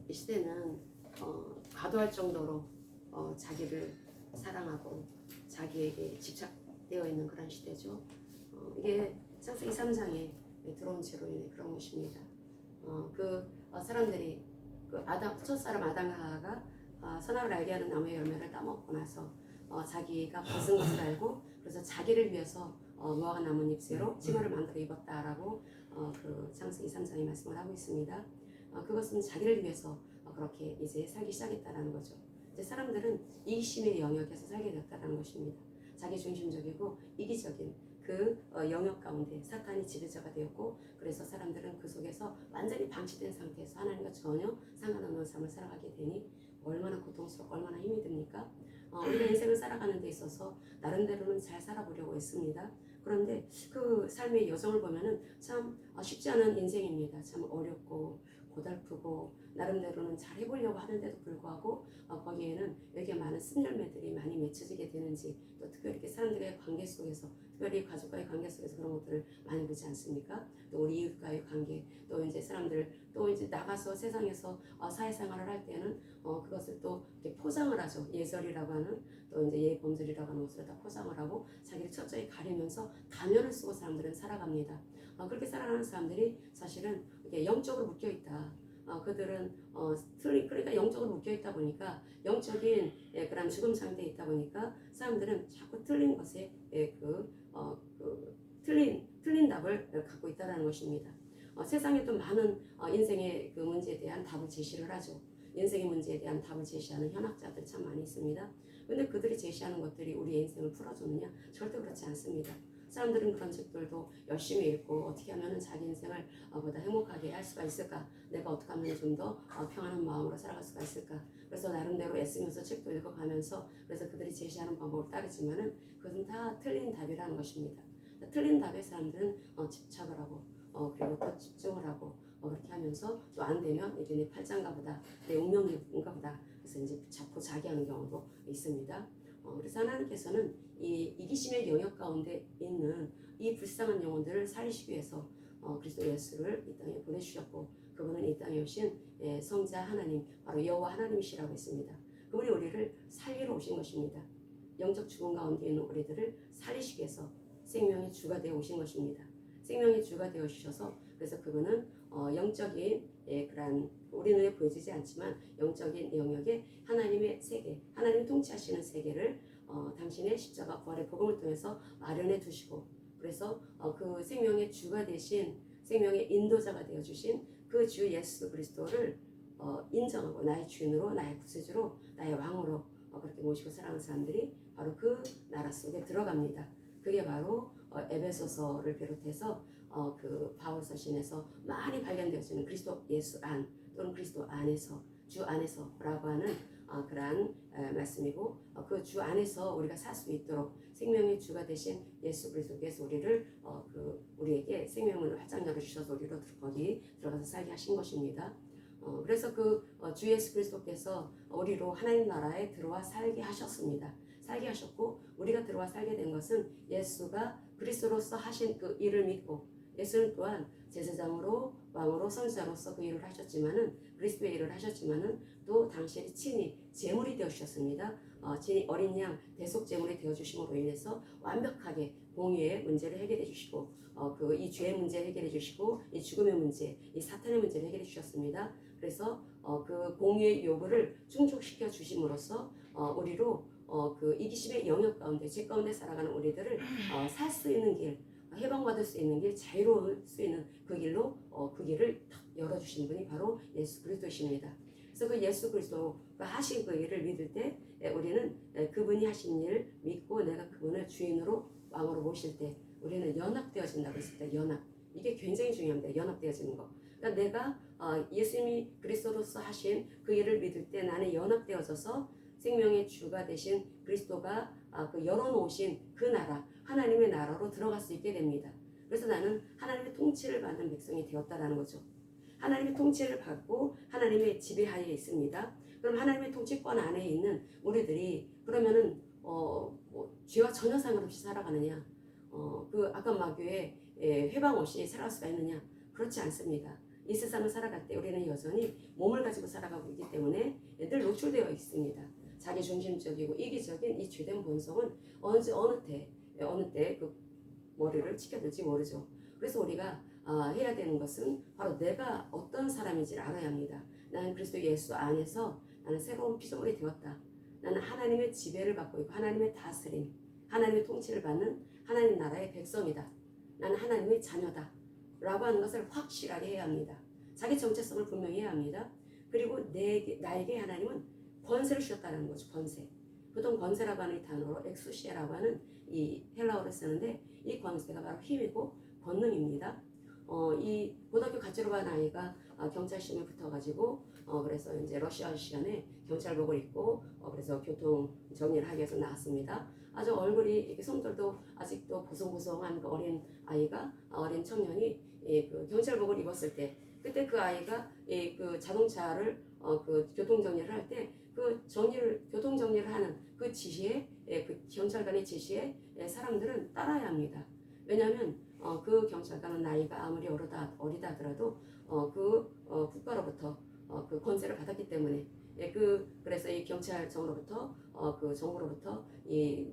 이 시대는 과도할 정도로 자기를 사랑하고 자기에게 집착되어 있는 그런 시대죠. 이게 창세기 3장에 들어온 죄로 인해 그런 것입니다. 사람들이 첫사람 아담과 하와가 선악을 알게 하는 나무의 열매를 따먹고 나서 자기가 벗은 것을 알고 그래서 자기를 위해서 무화과 나뭇잎새로 치마를 만들어 입었다라고 그 창세기 3장에 말씀을 하고 있습니다. 그것은 자기를 위해서 그렇게 이제 살기 시작했다라는 거죠. 이제 사람들은 이기심의 영역에서 살게 되었다라는 것입니다. 자기 중심적이고 이기적인 그 영역 가운데 사탄이 지배자가 되었고, 그래서 사람들은 그 속에서 완전히 방치된 상태에서 하나님과 전혀 상관없는 삶을 살아가게 되니 얼마나 고통스럽고 얼마나 힘이 듭니까? 우리가 인생을 살아가는 데 있어서 나름대로는 잘 살아보려고 했습니다. 그런데 그 삶의 여정을 보면은 참 쉽지 않은 인생입니다. 참 어렵고 고달프고 나름대로는 잘 해보려고 하는데도 불구하고 거기에는 왜 이렇게 많은 쓴열매들이 많이 맺혀지게 되는지, 또 특별히 이렇게 사람들의 관계 속에서, 특별히 가족과의 관계 속에서 그런 것들을 많이 보지 않습니까? 또 우리 이웃과의 관계, 또 이제 사람들, 또 이제 나가서 세상에서 사회생활을 할 때는 그것을 또 이렇게 포장을 하죠. 예절이라고 하는, 또 이제 예범절이라고 하는 것을 다 포장을 하고 자기를 철저히 가리면서 가면을 쓰고 사람들은 살아갑니다. 그렇게 살아가는 사람들이 사실은 이렇게 영적으로 묶여 있다. 그들은 그러니까 영적으로 묶여 있다 보니까 영적인 그런 죽음 상태에 있다 보니까 사람들은 자꾸 틀린 것에 틀린 답을 갖고 있다는 것입니다. 세상에도 많은 인생의 그 문제에 대한 답을 제시를 하죠. 인생의 문제에 대한 답을 제시하는 현학자들 참 많이 있습니다. 근데 그들이 제시하는 것들이 우리의 인생을 풀어주느냐? 절대 그렇지 않습니다. 사람들은 그런 책들도 열심히 읽고 어떻게 하면 자기 인생을 보다 행복하게 할 수가 있을까? 내가 어떻게 하면 좀 더 평안한 마음으로 살아갈 수가 있을까? 그래서 나름대로 애쓰면서 책도 읽어가면서 그래서 그들이 제시하는 방법을 따르지만은 그것은 다 틀린 답이라는 것입니다. 틀린 답에 사람들은 집착을 하고 그리고 또 집중을 하고 그렇게 하면서 또 안 되면 이제 내 팔짱가 보다 내 운명인가 보다 그래서 이제 자꾸 자기하는 경우도 있습니다. 그래서 하나님께서는 이 이기심의 영역 가운데 있는 이 불쌍한 영혼들을 살리시기 위해서 그리스도 예수를 이 땅에 보내주셨고, 그분은 이 땅에 오신 성자 하나님, 바로 여호와 하나님이시라고 했습니다. 그분이 우리를 살리러 오신 것입니다. 영적 죽음 가운데 있는 우리들을 살리시기 위해서 생명의 주가 되어 오신 것입니다. 생명의 주가 되어 주셔서 그래서 그분은 영적인 그런 우리 눈에 보여지지 않지만 영적인 영역에 하나님의 세계, 하나님이 통치하시는 세계를 당신의 십자가 부활의 복음을 통해서 마련해 두시고, 그래서 그 생명의 주가 되신, 생명의 인도자가 되어 주신 그 주 예수 그리스도를 인정하고 나의 주인으로, 나의 구세주로, 나의 왕으로 그렇게 모시고 살아가는 사람들이 바로 그 나라 속에 들어갑니다. 그게 바로 에베소서를 비롯해서 그 바울 서신에서 많이 발견되어지는 그리스도 예수 안, 또는 그리스도 안에서, 주 안에서라고 하는 그러한 말씀이고, 그 주 안에서 우리가 살 수 있도록 생명의 주가 되신 예수 그리스도께서 우리에게 생명을 활짝 열어주셔서 우리로 거기 들어가서 살게 하신 것입니다. 그래서 주 예수 그리스도께서 우리로 하나님 나라에 들어와 살게 하셨습니다. 살게 하셨고, 우리가 들어와 살게 된 것은 예수가 그리스도로서 하신 그 일을 믿고, 예수는 또한 제사장으로 왕으로 선지자로서 그 일을 하셨지만은, 그리스도의 일을 하셨지만은 또 당신이 친히 제물이 되어 주셨습니다. 친히 어린 양 대속 제물이 되어 주심으로 인해서 완벽하게 공의의 문제를 해결해 주시고, 이 죄의 문제를 해결해 주시고, 이 죽음의 문제, 이 사탄의 문제를 해결해 주셨습니다. 그래서 그 공의의 요구를 충족시켜 주심으로써 우리로 그 이기심의 영역 가운데, 죄 가운데 살아가는 우리들을 살 수 있는 길, 해방받을 수 있는 길, 자유로울 수 있는 그 길로 그 길을 열어주신 분이 바로 예수 그리스도이십니다. 그래서 그 예수 그리스도가 하신 그 일을 믿을 때 우리는 그분이 하신 일을 믿고 내가 그분을 주인으로 왕으로 모실 때 우리는 연합되어진다고 했을 때, 연합, 이게 굉장히 중요합니다. 연합되어지는 거. 그러니까 내가 예수님이 그리스도로서 하신 그 일을 믿을 때 나는 연합되어져서 생명의 주가 되신 그리스도가 그 열어놓으신 그 나라, 하나님의 나라로 들어갈 수 있게 됩니다. 그래서 나는 하나님의 통치를 받는 백성이 되었다라는 거죠. 하나님의 통치를 받고 하나님의 지배하에 있습니다. 그럼 하나님의 통치권 안에 있는 우리들이 그러면은 죄와 전혀 상관없이 살아가느냐? 그 아까 마귀의 회방 없이 살아갈 수가 있느냐? 그렇지 않습니다. 이 세상을 살아갈 때 우리는 여전히 몸을 가지고 살아가고 있기 때문에 늘 노출되어 있습니다. 자기 중심적이고 이기적인 이 죄된 본성은 어느 때 그 머리를 치켜들지 모르죠. 그래서 우리가 해야 되는 것은 바로 내가 어떤 사람인지를 알아야 합니다. 나는 그리스도 예수 안에서 나는 새로운 피조물이 되었다. 나는 하나님의 지배를 받고 있고 하나님의 다스림, 하나님의 통치를 받는 하나님 나라의 백성이다. 나는 하나님의 자녀다. 라고 하는 것을 확실하게 해야 합니다. 자기 정체성을 분명히 해야 합니다. 그리고 나에게 하나님은 권세를 주셨다는 거죠. 권세. 보통 권세라고 하는 이 단어로 엑수시아라고 하는 이 헬라어를 쓰는데 이 권세가 바로 힘이고 권능입니다. 이 고등학교 가채로 간 아이가 경찰 시험에 붙어가지고 그래서 이제 러시아 시간에 경찰복을 입고 그래서 교통 정리를 하기 위해서 나왔습니다. 아주 얼굴이 이렇게 손들도 아직도 보송보송한 그 어린 아이가 어린 청년이 그 경찰복을 입었을 때 그때 그 아이가 그 자동차를 그 교통 정리를 할 때 그 교통 정리를 하는 그 지시에 그 경찰관의 지시에 사람들은 따라야 합니다. 왜냐하면 그 경찰관은 나이가 아무리 어리다 하더라도 국가로부터 그 권세를 받았기 때문에 그래서 이 경찰청으로부터 그 정부로부터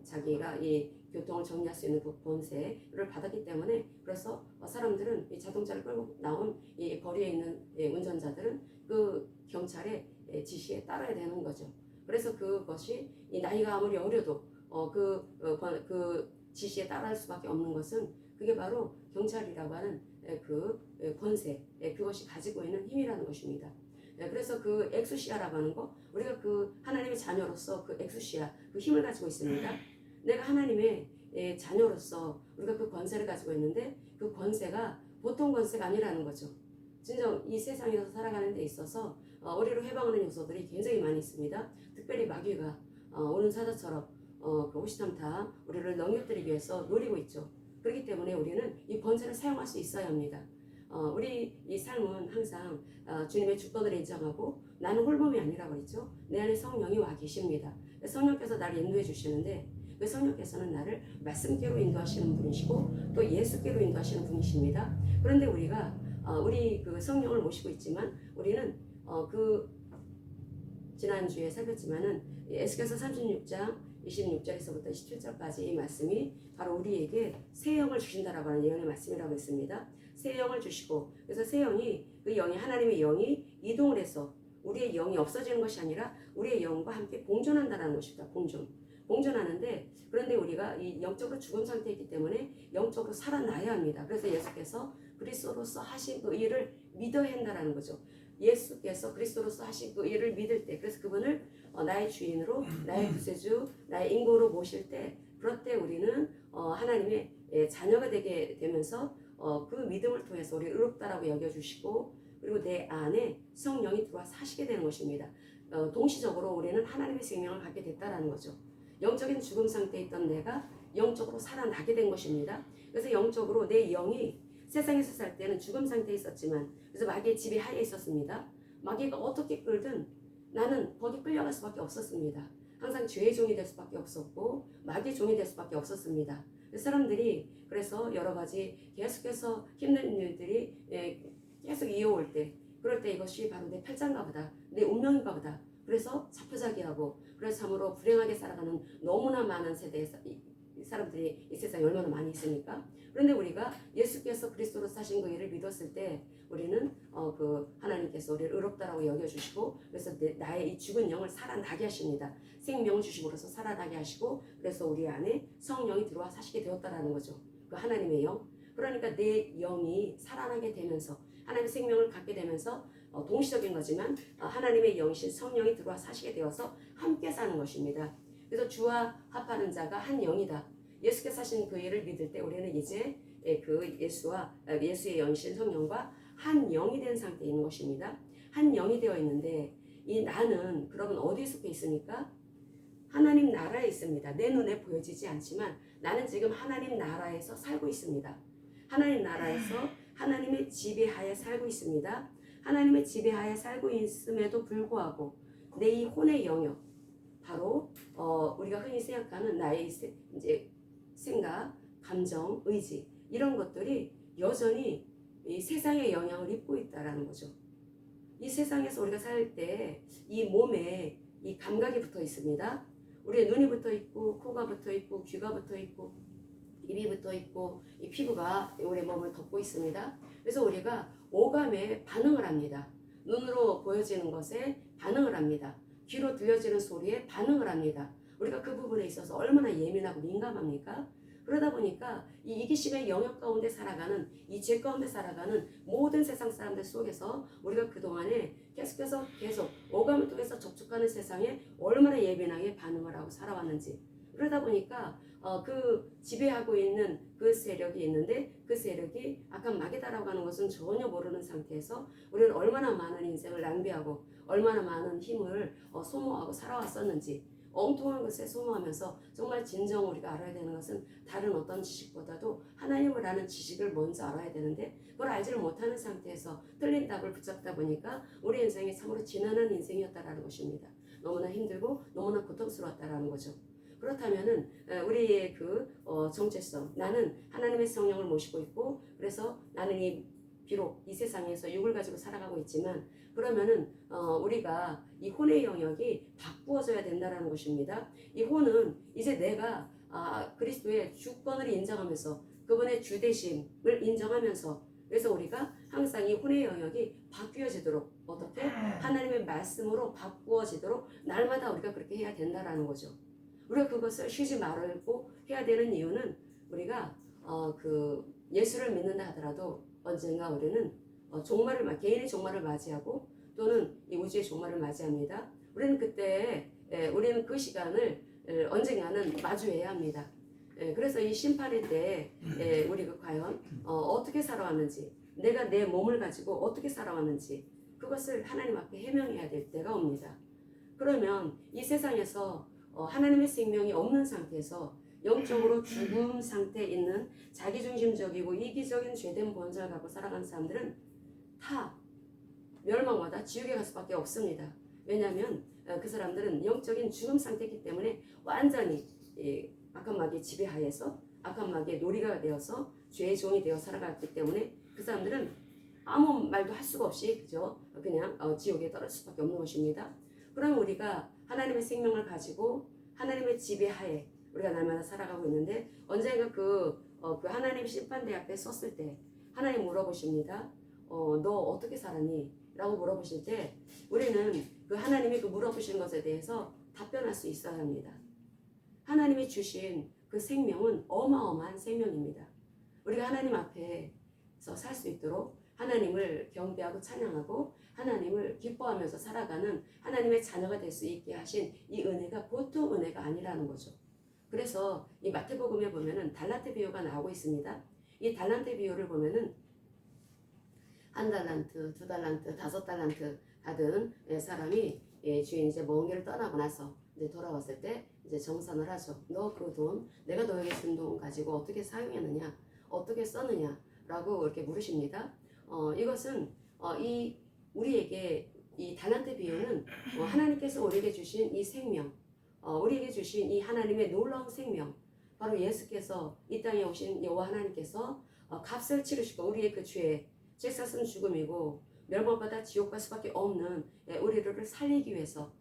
자기가 이 교통을 정리할 수 있는 그 권세를 받았기 때문에 그래서 사람들은 이 자동차를 끌고 나온 이 거리에 있는 운전자들은 그 경찰의 지시에 따라야 되는 거죠. 그래서 그것이 이 나이가 아무리 어려도 그 지시에 따라할 수밖에 없는 것은 그게 바로 경찰이라고 하는 그 권세, 그것이 가지고 있는 힘이라는 것입니다. 그래서 그 엑수시아라고 하는 거, 우리가 그 하나님의 자녀로서 그 엑수시아, 그 힘을 가지고 있습니다. 내가 하나님의 자녀로서 우리가 그 권세를 가지고 있는데 그 권세가 보통 권세가 아니라는 거죠. 진정 이 세상에서 살아가는 데 있어서 우리를 해방하는 요소들이 굉장히 많이 있습니다. 특별히 마귀가 오는 사자처럼 그 호시탐탐 우리를 넘겨뜨리기 위해서 노리고 있죠. 그렇기 때문에 우리는 이 권세를 사용할 수 있어야 합니다. 우리 이 삶은 항상 주님의 주권을 인정하고 나는 홀몸이 아니라고 그랬죠. 내 안에 성령이 와 계십니다. 성령께서 나를 인도해 주시는데 그 성령께서는 나를 말씀께로 인도하시는 분이시고 또 예수께로 인도하시는 분이십니다. 그런데 우리가 우리 그 성령을 모시고 있지만 우리는 그 지난주에 살폈지만은 에스겔서 36장 26절에서부터 27절까지 이 말씀이 바로 우리에게 새 영을 주신다라고 하는 예언의 말씀이라고 했습니다. 새 영을 주시고 그래서 새 영이 그 영이 하나님의 영이 이동을 해서 우리의 영이 없어지는 것이 아니라 우리의 영과 함께 공존한다는 것입니다. 공존하는데 그런데 우리가 이 영적으로 죽은 상태에 있기 때문에 영적으로 살아나야 합니다. 그래서 예수께서 그리스도로서 하신 그 일을 믿어야 한다는 거죠. 예수께서 그리스도로서 하신 그 일을 믿을 때 그래서 그분을 나의 주인으로 나의 구세주 나의 인고로 모실 때 그럴 때 우리는 하나님의 자녀가 되게 되면서 그 믿음을 통해서 우리 의롭다라고 여겨주시고 그리고 내 안에 성령이 들어와 사시게 되는 것입니다. 동시적으로 우리는 하나님의 생명을 갖게 됐다라는 거죠. 영적인 죽음 상태에 있던 내가 영적으로 살아나게 된 것입니다. 그래서 영적으로 내 영이 세상에서 살 때는 죽음 상태에 있었지만 그래서 마귀의 지배하에 있었습니다. 마귀가 어떻게 끌든 나는 거기 끌려갈 수밖에 없었습니다. 항상 죄의 종이 될 수밖에 없었고 마귀의 종이 될 수밖에 없었습니다. 사람들이 그래서 여러 가지 계속해서 힘든 일들이 계속 이어올 때 그럴 때 이것이 바로 내 팔짱가 보다 내 운명인가 보다 그래서 자포자기하고 그래서 참으로 불행하게 살아가는 너무나 많은 세대의 사람들이 이 세상에 얼마나 많이 있으니까 그런데 우리가 예수께서 그리스도로 사신 그 일을 믿었을 때 우리는 그 하나님께서 우리를 의롭다라고 여겨주시고 그래서 나의 이 죽은 영을 살아나게 하십니다. 생명을 주심으로써 살아나게 하시고 그래서 우리 안에 성령이 들어와 사시게 되었다라는 거죠. 그 하나님의 영. 그러니까 내 영이 살아나게 되면서 하나님의 생명을 갖게 되면서 동시적인 거지만 하나님의 영이신 성령이 들어와 사시게 되어서 함께 사는 것입니다. 그래서 주와 합하는 자가 한 영이다. 예수께서 하신 그 일을 믿을 때 우리는 이제 그 예수의 영이신 성령과 한 영이 된 상태에 있는 것입니다. 한 영이 되어 있는데 이 나는 그러면 어디에 속해 있습니까? 하나님 나라에 있습니다. 내 눈에 보여지지 않지만 나는 지금 하나님 나라에서 살고 있습니다. 하나님 나라에서 하나님의 지배하에 살고 있습니다. 하나님의 지배하에 살고 있음에도 불구하고 내 이 혼의 영역 바로 우리가 흔히 생각하는 나의 이제 생각, 감정, 의지 이런 것들이 여전히 이 세상의 영향을 입고 있다라는 거죠. 이 세상에서 우리가 살 때 이 몸에 이 감각이 붙어 있습니다. 우리의 눈이 붙어 있고, 코가 붙어 있고, 귀가 붙어 있고, 입이 붙어 있고, 이 피부가 우리의 몸을 덮고 있습니다. 그래서 우리가 오감에 반응을 합니다. 눈으로 보여지는 것에 반응을 합니다. 귀로 들려지는 소리에 반응을 합니다. 우리가 그 부분에 있어서 얼마나 예민하고 민감합니까? 그러다 보니까 이 이기심의 영역 가운데 살아가는, 이 죄 가운데 살아가는 모든 세상 사람들 속에서 우리가 그동안에 계속해서 계속 오감을 통해서 접촉하는 세상에 얼마나 예민하게 반응을 하고 살아왔는지, 그러다 보니까 그 지배하고 있는 그 세력이 있는데, 그 세력이 악한 마귀다라고 하는 것은 전혀 모르는 상태에서 우리는 얼마나 많은 인생을 낭비하고 얼마나 많은 힘을 소모하고 살아왔었는지, 엉뚱한 것에 소모하면서 정말 진정 우리가 알아야 되는 것은 다른 어떤 지식보다도 하나님을 아는 지식을 먼저 알아야 되는데, 그걸 알지를 못하는 상태에서 틀린 답을 붙잡다 보니까 우리 인생이 참으로 지난한 인생이었다라는 것입니다. 너무나 힘들고 너무나 고통스러웠다라는 거죠. 그렇다면은 우리의 그 정체성, 나는 하나님의 성령을 모시고 있고, 그래서 나는 비록 이 세상에서 육을 가지고 살아가고 있지만, 그러면은 우리가 이 혼의 영역이 바꾸어져야 된다는 것입니다. 이 혼은 이제 내가 그리스도의 주권을 인정하면서 그분의 주되심을 인정하면서, 그래서 우리가 항상 이 혼의 영역이 바뀌어지도록, 어떻게 하나님의 말씀으로 바꾸어지도록 날마다 우리가 그렇게 해야 된다라는 거죠. 우리가 그것을 쉬지 말고 해야 되는 이유는, 우리가 그 예수를 믿는다 하더라도 언젠가 우리는 개인의 종말을 맞이하고 또는 이 우주의 종말을 맞이합니다. 우리는 그때 우리는 그 시간을 언젠가는 마주해야 합니다. 그래서 이 심판의 때 우리가 과연 어떻게 살아왔는지, 내가 내 몸을 가지고 어떻게 살아왔는지, 그것을 하나님 앞에 해명해야 될 때가 옵니다. 그러면 이 세상에서 하나님의 생명이 없는 상태에서 영적으로 죽음 상태에 있는 자기중심적이고 이기적인 죄된 본성을 갖고 살아가는 사람들은 다 멸망마다 지옥에 갈 수밖에 없습니다. 왜냐하면 그 사람들은 영적인 죽음 상태이기 때문에 완전히 악한 마귀의 지배하에서 악한 마귀의 놀이가 되어서 죄의 종이 되어 살아갔기 때문에 그 사람들은 아무 말도 할 수가 없이 그냥 지옥에 떨어질 수밖에 없는 것입니다. 그럼 우리가 하나님의 생명을 가지고 하나님의 지배하에 우리가 날마다 살아가고 있는데, 언젠가 그 하나님 심판대 앞에 섰을 때 하나님 물어보십니다. 너 어떻게 살았니? 라고 물어보실 때 우리는 그 하나님이 그 물어보시는 것에 대해서 답변할 수 있어야 합니다. 하나님이 주신 그 생명은 어마어마한 생명입니다. 우리가 하나님 앞에서 살 수 있도록 하나님을 경배하고 찬양하고 하나님을 기뻐하면서 살아가는 하나님의 자녀가 될 수 있게 하신 이 은혜가 보통 은혜가 아니라는 거죠. 그래서 이 마태복음에 보면은 달란트 비유가 나오고 있습니다. 이 달란트 비유를 보면은 1달란트, 2달란트, 5달란트 받은 사람이 주인 이제 먼 길을 떠나고 나서 이제 돌아왔을 때 이제 정산을 하죠. 너 그 돈, 내가 너에게 준 돈 가지고 어떻게 사용했느냐, 어떻게 썼느냐라고 이렇게 물으십니다. 이것은 우리에게 이 달란트 비유는 하나님께서 우리에게 주신 이 생명, 우리에게 주신 이 하나님의 놀라운 생명, 바로 예수께서 이 땅에 오신 여호와 하나님께서 값을 치르시고 우리의 그 죄 샀은 죽음이고 멸망받아 지옥 갈 수밖에 없는 우리를 살리기 위해서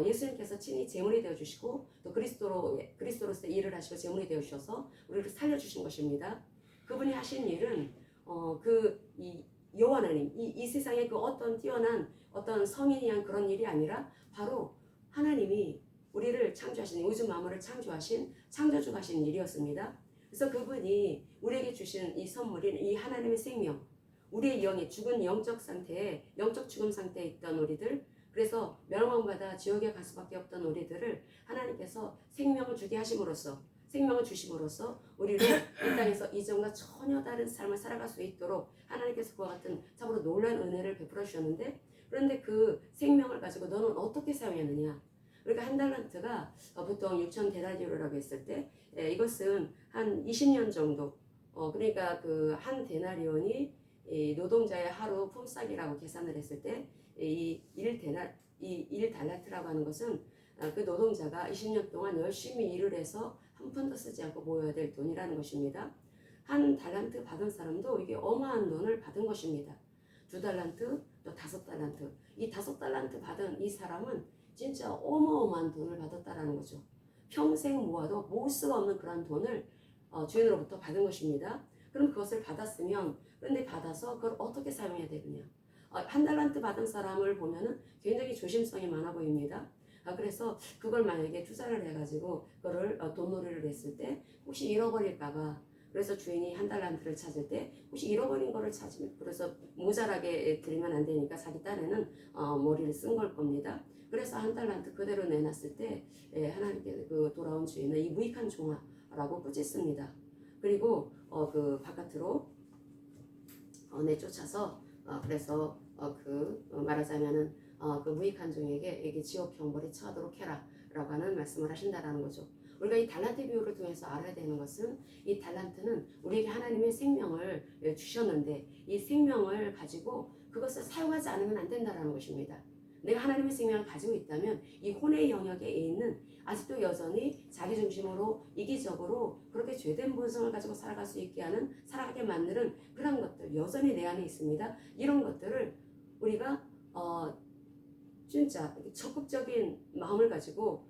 예수님께서 친히 제물이 되어 주시고 또 그리스도로서 일을 하시고 제물이 되어 주셔서 우리를 살려 주신 것입니다. 그분이 하신 일은 이 여호와 하나님, 이 세상에 그 어떤 뛰어난 어떤 성인이 한 그런 일이 아니라 바로 하나님이 우리를 창조하신, 우주 만물을 창조하신 창조주가 하신 일이었습니다. 그래서 그분이 우리에게 주신 이 선물인 이 하나님의 생명, 우리의 영이 죽은 영적 상태에, 영적 죽음 상태에 있던 우리들, 그래서 멸망받아 지옥에 갈 수밖에 없던 우리들을 하나님께서 생명을 주게 하심으로써, 생명을 주심으로써 우리를 이 땅에서 이전과 전혀 다른 삶을 살아갈 수 있도록 하나님께서 그와 같은 참으로 놀라운 은혜를 베풀어 주셨는데, 그런데 그 생명을 가지고 너는 어떻게 사용했느냐? 그러니까 1달란트가 보통 6,000데나리오라고 했을 때 이것은 한 20년 정도, 그러니까 그 한 데나리온이 이 노동자의 하루 품삯이라고 계산을 했을 때 이 1달란트라고 하는 것은 그 노동자가 20년 동안 열심히 일을 해서 한 푼도 쓰지 않고 모여야 될 돈이라는 것입니다. 한 달란트 받은 사람도 이게 어마한 돈을 받은 것입니다. 2달란트, 또 5달란트. 이 5달란트 받은 이 사람은 진짜 어마어마한 돈을 받았다라는 거죠. 평생 모아도 모을 수가 없는 그런 돈을 주인으로부터 받은 것입니다. 그럼 그것을 받았으면, 그런데 받아서 그걸 어떻게 사용해야 되느냐. 한 달란트 받은 사람을 보면은 굉장히 조심성이 많아 보입니다. 그래서 그걸 만약에 투자를 해가지고 그거를 돈놀이를 했을 때 혹시 잃어버릴까봐, 그래서 주인이 한 달란트를 찾을 때 혹시 잃어버린 거를 찾으면, 그래서 모자라게 드리면 안 되니까 자기 딴에는 머리를 쓴 걸 겁니다. 그래서 한 달란트 그대로 내놨을 때 하나님께 그 돌아온 주인은 이 무익한 종아라고 꾸짖습니다. 그리고 그 바깥으로 내쫓아서 그래서 말하자면은 그 무익한 종에게 이게 지옥 형벌이 처하도록 해라라고 하는 말씀을 하신다라는 거죠. 우리가 이 달란트 비유를 통해서 알아야 되는 것은, 이 달란트는 우리에게 하나님의 생명을 주셨는데 이 생명을 가지고 그것을 사용하지 않으면 안 된다라는 것입니다. 내가 하나님의 생명을 가지고 있다면 이 혼의 영역에 있는, 아직도 여전히 자기중심으로 이기적으로 그렇게 죄된 본성을 가지고 살아갈 수 있게 하는, 살아가게 만드는 그런 것들 여전히 내 안에 있습니다. 이런 것들을 우리가 진짜 적극적인 마음을 가지고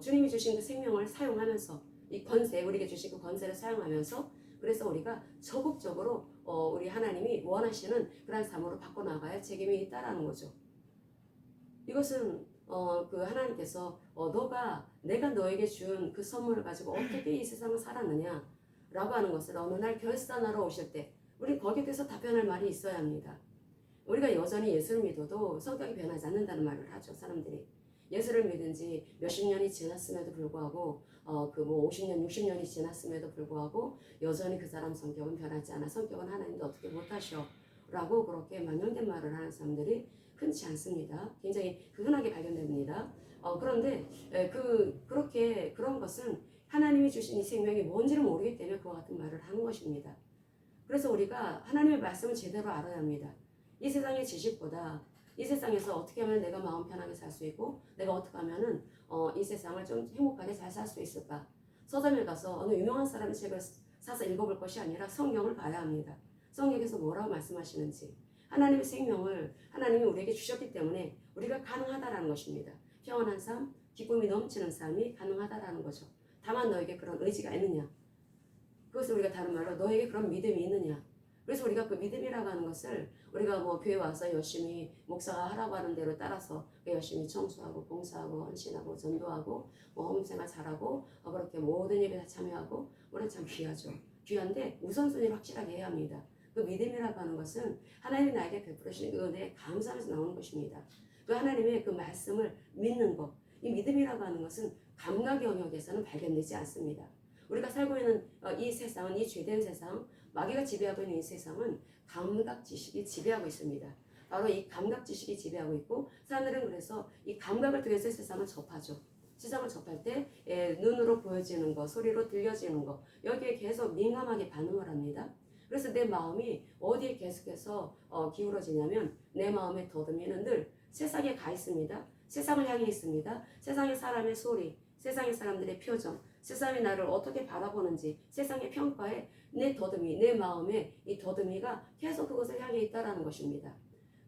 주님이 주신 그 생명을 사용하면서, 이 권세, 우리에게 주신 그 권세를 사용하면서, 그래서 우리가 적극적으로 우리 하나님이 원하시는 그런 삶으로 바꿔나가야 책임이 있다라는 거죠. 이것은 그 하나님께서 내가 너에게 준 그 선물을 가지고 어떻게 이 세상을 살았느냐 라고 하는 것을 어느 날 결산하러 오실 때 우리 거기에 대해서 답변할 말이 있어야 합니다. 우리가 여전히 예수를 믿어도 성격이 변하지 않는다는 말을 하죠. 사람들이 예수를 믿은 지 몇십 년이 지났음에도 불구하고 50년, 60년이 지났음에도 불구하고 여전히 그 사람 성격은 변하지 않아. 성격은 하나님도 어떻게 못하셔 라고 그렇게 만연된 말을 하는 사람들이 흔치 않습니다. 굉장히 흔하게 발견됩니다. 그런데 그렇게 그런 것은 하나님이 주신 이 생명이 뭔지를 모르기 때문에 그와 같은 말을 하는 것입니다. 그래서 우리가 하나님의 말씀을 제대로 알아야 합니다. 이 세상의 지식보다 이 세상에서 어떻게 하면 내가 마음 편하게 살 수 있고 내가 어떻게 하면은 이 세상을 좀 행복하게 잘 살 수 있을까. 서점에 가서 어느 유명한 사람의 책을 사서 읽어볼 것이 아니라 성경을 봐야 합니다. 성경에서 뭐라고 말씀하시는지. 하나님의 생명을 하나님이 우리에게 주셨기 때문에 우리가 가능하다라는 것입니다. 평안한 삶, 기쁨이 넘치는 삶이 가능하다라는 거죠. 다만 너에게 그런 의지가 있느냐. 그것을 우리가 다른 말로 너에게 그런 믿음이 있느냐. 그래서 우리가 그 믿음이라고 하는 것을 우리가 교회 와서 열심히 목사가 하라고 하는 대로 따라서 열심히 청소하고 봉사하고 헌신하고 전도하고 헌금생활 잘하고 그렇게 모든 예배에 참여하고 우리는 참 귀하죠. 귀한데 우선순위를 확실하게 해야 합니다. 그 믿음이라고 하는 것은 하나님이 나에게 베풀으신 그 은혜에 감사하면서 나오는 것입니다. 그 하나님의 그 말씀을 믿는 것, 이 믿음이라고 하는 것은 감각 영역에서는 발견되지 않습니다. 우리가 살고 있는 이 세상은, 이 죄된 세상, 마귀가 지배하고 있는 이 세상은 감각 지식이 지배하고 있습니다. 바로 이 감각 지식이 지배하고 있고 사람들은 그래서 이 감각을 통해서 세상을 접하죠. 세상을 접할 때 눈으로 보여지는 것, 소리로 들려지는 것, 여기에 계속 민감하게 반응을 합니다. 그래서 내 마음이 어디에 계속해서 기울어지냐면 내 마음의 더듬이는 늘 세상에 가 있습니다. 세상을 향해 있습니다. 세상의 사람의 소리, 세상의 사람들의 표정, 세상이 나를 어떻게 바라보는지, 세상의 평가에 내 더듬이, 내 마음에 이 더듬이가 계속 그것을 향해 있다라는 것입니다.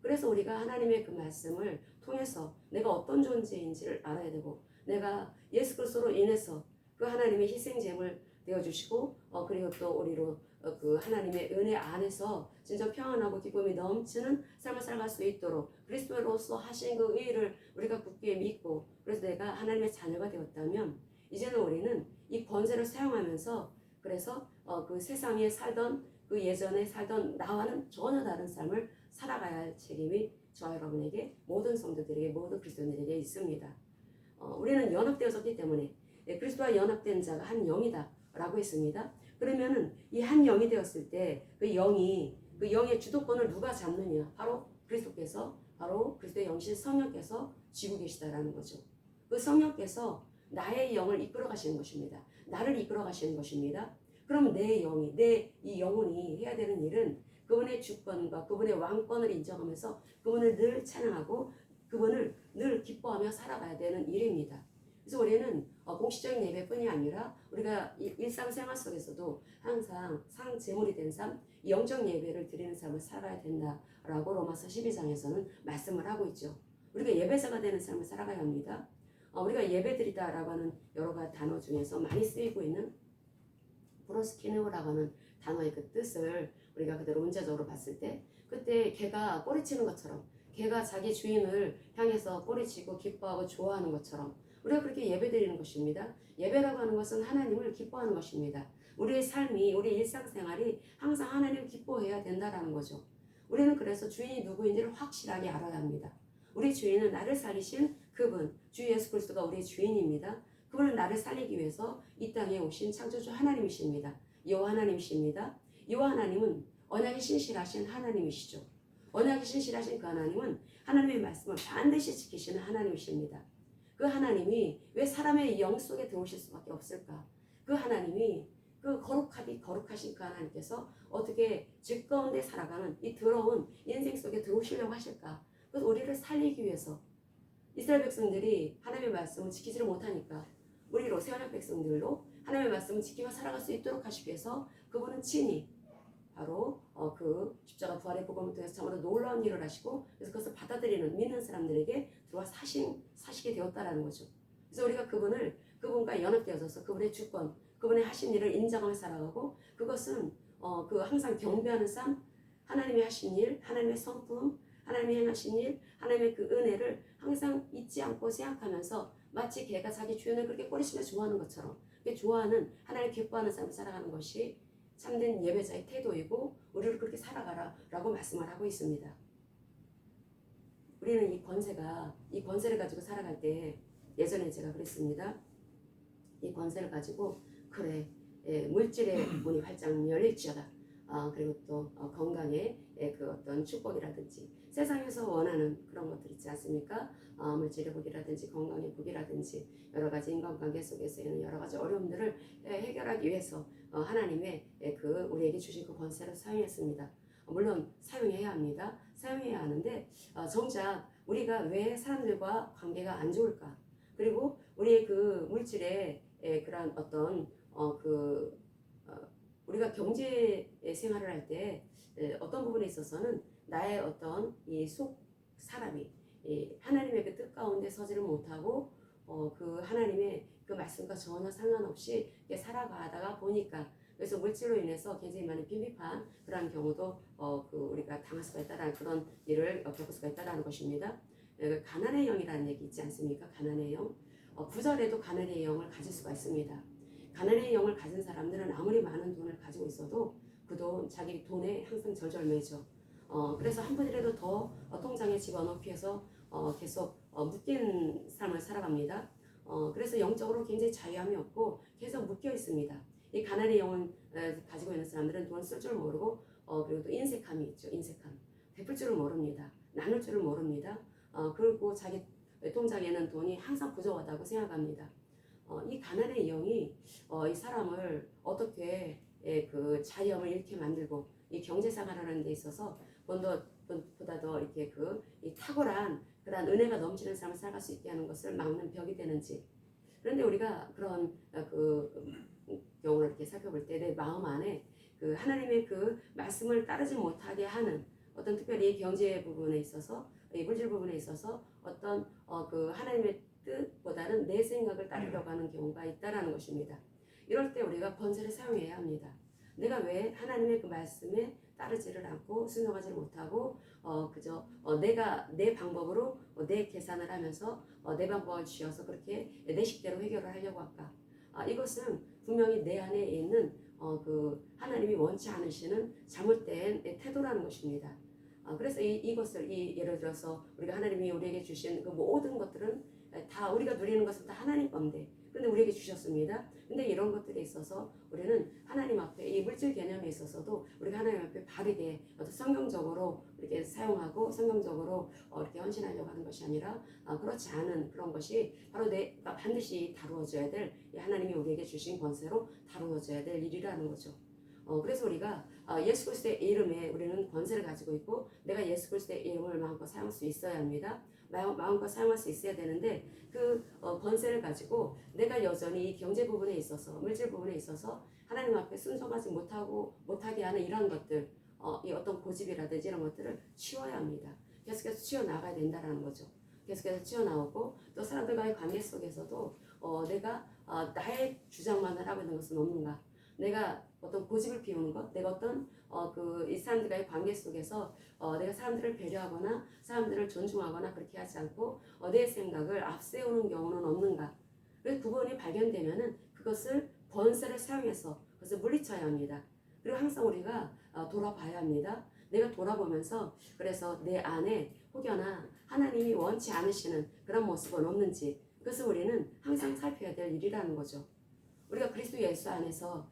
그래서 우리가 하나님의 그 말씀을 통해서 내가 어떤 존재인지를 알아야 되고, 내가 예수 그리스도로 인해서 그 하나님의 희생제물 되어주시고 그리고 또 우리로 그 하나님의 은혜 안에서 진짜 평안하고 기쁨이 넘치는 삶을 살아갈 수 있도록 그리스도로서 하신 그 의를 우리가 굳게 믿고, 그래서 내가 하나님의 자녀가 되었다면 이제는 우리는 이 권세를 사용하면서 그래서 그 세상에 살던 그 예전에 살던 나와는 전혀 다른 삶을 살아가야 할 책임이 저와 여러분에게, 모든 성도들에게, 모든 그리스도인들에게 있습니다. 우리는 연합되어졌기 때문에 그리스도와 연합된 자가 한 영이다 라고 했습니다. 그러면은 이 한 영이 되었을 때 그 영의 주도권을 누가 잡느냐? 바로 그리스도께서, 바로 그리스도의 영신 성령께서 쥐고 계시다라는 거죠. 그 성령께서 나의 영을 이끌어 가시는 것입니다. 나를 이끌어 가시는 것입니다. 그럼 내 영이, 내 이 영혼이 해야 되는 일은 그분의 주권과 그분의 왕권을 인정하면서 그분을 늘 찬양하고 그분을 늘 기뻐하며 살아가야 되는 일입니다. 그래서 우리는 공식적인 예배뿐이 아니라 우리가 일상생활 속에서도 항상 상제물이 된 삶, 영적 예배를 드리는 삶을 살아가야 된다라고 로마서 12장에서는 말씀을 하고 있죠. 우리가 예배자가 되는 삶을 살아가야 합니다. 우리가 예배드리다라고 하는 여러 가지 단어 중에서 많이 쓰이고 있는 브로스키네오라고 하는 단어의 그 뜻을 우리가 그대로 문자적으로 봤을 때, 그때 개가 꼬리치는 것처럼, 개가 자기 주인을 향해서 꼬리치고 기뻐하고 좋아하는 것처럼 우리가 그렇게 예배드리는 것입니다. 예배라고 하는 것은 하나님을 기뻐하는 것입니다. 우리의 삶이, 우리 일상생활이 항상 하나님을 기뻐해야 된다라는 거죠. 우리는 그래서 주인이 누구인지를 확실하게 알아야 합니다. 우리 주인은 나를 살리신 그분, 주 예수 그리스도가 우리의 주인입니다. 그분은 나를 살리기 위해서 이 땅에 오신 창조주 하나님이십니다. 여호와 하나님이십니다. 여호와 하나님은 언약이 신실하신 하나님이시죠. 언약이 신실하신 그 하나님은 하나님의 말씀을 반드시 지키시는 하나님이십니다. 그 하나님이 왜 사람의 영 속에 들어오실 수밖에 없을까? 그 하나님이 그 거룩하신 그 하나님께서 어떻게 죄 가운데 살아가는 이 더러운 인생 속에 들어오시려고 하실까? 그래서 우리를 살리기 위해서 이스라엘 백성들이 하나님의 말씀을 지키지를 못하니까 우리로 세원약 백성들로 하나님의 말씀을 지키며 살아갈 수 있도록 하시기 위해서 그분은 친히 바로 그 십자가 부활의 복음을 통해서 정말로 놀라운 일을 하시고, 그래서 그것을 받아들이는 믿는 사람들에게 들어와 사시게 되었다라는 거죠. 그래서 우리가 그분과 연합되어져서 그분의 주권, 그분의 하신 일을 인정하며 살아가고, 그것은 그 항상 경배하는 삶, 하나님의 하신 일, 하나님의 성품, 하나님의 행하신 일, 하나님의 그 은혜를 항상 잊지 않고 생각하면서 마치 개가 자기 주인을 그렇게 꼬리치며 좋아하는 것처럼, 좋아하는 하나님을 기뻐하는 삶을 살아가는 것이 참된 예배자의 태도이고, 우리를 그렇게 살아가라 라고 말씀을 하고 있습니다. 우리는 이 권세를 가지고 살아갈 때, 예전에 제가 그랬습니다. 이 권세를 가지고 그래, 물질의 문이 활짝 열릴지어다. 그리고 또 건강의 그 어떤 축복이라든지 세상에서 원하는 그런 것들 있지 않습니까? 물질의 복이라든지 건강의 복이라든지 여러 가지 인간관계 속에서 있는 여러 가지 어려움들을 해결하기 위해서 하나님의 그 우리에게 주신 그 권세를 사용했습니다. 물론 사용해야 합니다. 사용해야 하는데 정작 우리가 왜 사람들과 관계가 안 좋을까? 그리고 우리의 그 물질의 그런 어떤 우리가 경제 생활을 할 때 어떤 부분에 있어서는 나의 어떤 이 속 사람이 하나님의 그 뜻 가운데 서지를 못하고 그 하나님의 그 말씀과 전혀 상관없이 살아가다가 보니까, 그래서 물질로 인해서 굉장히 많은 비비판 그런 경우도 우리가 당할 수가 있다라는 그런 일을 겪을 수가 있다라는 것입니다. 가난의 영이라는 얘기 있지 않습니까? 가난의 영. 부자라도 가난의 영을 가질 수가 있습니다. 가난의 영을 가진 사람들은 아무리 많은 돈을 가지고 있어도 그 돈, 자기 돈에 항상 절절매죠. 그래서 한 푼이라도 더 통장에 집어넣기 위해서 계속 묶인 삶을 살아갑니다. 그래서 영적으로 굉장히 자유함이 없고 계속 묶여 있습니다. 이 가난의 영을 가지고 있는 사람들은 돈을 쓸 줄 모르고 그리고 또 인색함이 있죠. 인색함. 베풀 줄을 모릅니다. 나눌 줄을 모릅니다. 그리고 자기 통장에는 돈이 항상 부족하다고 생각합니다. 이 가난의 영이 이 사람을 어떻게 그 자유함을 잃게 만들고 이 경제생활하는 데 있어서 보다 더 이렇게 이 탁월한 그런 은혜가 넘치는 삶을 살아갈 수 있게 하는 것을 막는 벽이 되는지. 그런데 우리가 그런 경우를 이렇게 살펴볼 때 내 마음 안에 그 하나님의 그 말씀을 따르지 못하게 하는 어떤 특별히 경제 부분에 있어서, 이 물질 부분에 있어서 어떤 그 하나님의 뜻보다는 내 생각을 따르려고 하는 경우가 있다라는 것입니다. 이럴 때 우리가 권세를 사용해야 합니다. 내가 왜 하나님의 그 말씀에 따르지를 않고 순종하지를 못하고 그저 내가 내 방법으로 내 계산을 하면서 내 방법을 쥐어서 그렇게 내 식대로 해결을 하려고 할까? 이것은 분명히 내 안에 있는 그 하나님이 원치 않으시는 잘못된 태도라는 것입니다. 그래서 이것을 예를 들어서 우리가 하나님이 우리에게 주신 그 모든 것들은 다 우리가 누리는 것은 다 하나님 건데, 그런데 우리에게 주셨습니다. 근데 이런 것들에 있어서 우리는 하나님 앞에 이 물질 개념에 있어서도 우리가 하나님 앞에 바르게 성경적으로 이렇게 사용하고 성경적으로 이렇게 헌신하려고 하는 것이 아니라 그렇지 않은 그런 것이 바로 내가 반드시 다루어져야 될 하나님이 우리에게 주신 권세로 다루어져야 될 일이라는 거죠. 그래서 우리가 예수 그리스도의 이름에 우리는 권세를 가지고 있고 내가 예수 그리스도의 이름을 마음껏 사용할 수 있어야 합니다. 마음껏 사용할 수 있어야 되는데 그 권세를 가지고 내가 여전히 이 경제 부분에 있어서 물질 부분에 있어서 하나님 앞에 순종하지 못하게 하는 이런 것들 이 어떤 고집이라든지 이런 것들을 치워야 합니다. 계속해서 치워나가야 된다는 거죠. 계속해서 치워나오고 또 사람들과의 관계 속에서도 내가 나의 주장만을 하고 있는 것은 없는가, 내가 어떤 고집을 피우는 것, 내가 어떤 이 사람들과의 관계 속에서 내가 사람들을 배려하거나 사람들을 존중하거나 그렇게 하지 않고 내 생각을 앞세우는 경우는 없는가. 그래서 그 부분이 발견되면은 그것을 권세를 사용해서 그것을 물리쳐야 합니다. 그리고 항상 우리가 돌아봐야 합니다. 내가 돌아보면서 그래서 내 안에 혹여나 하나님이 원치 않으시는 그런 모습은 없는지 그것을 우리는 항상 살펴야 될 일이라는 거죠. 우리가 그리스도 예수 안에서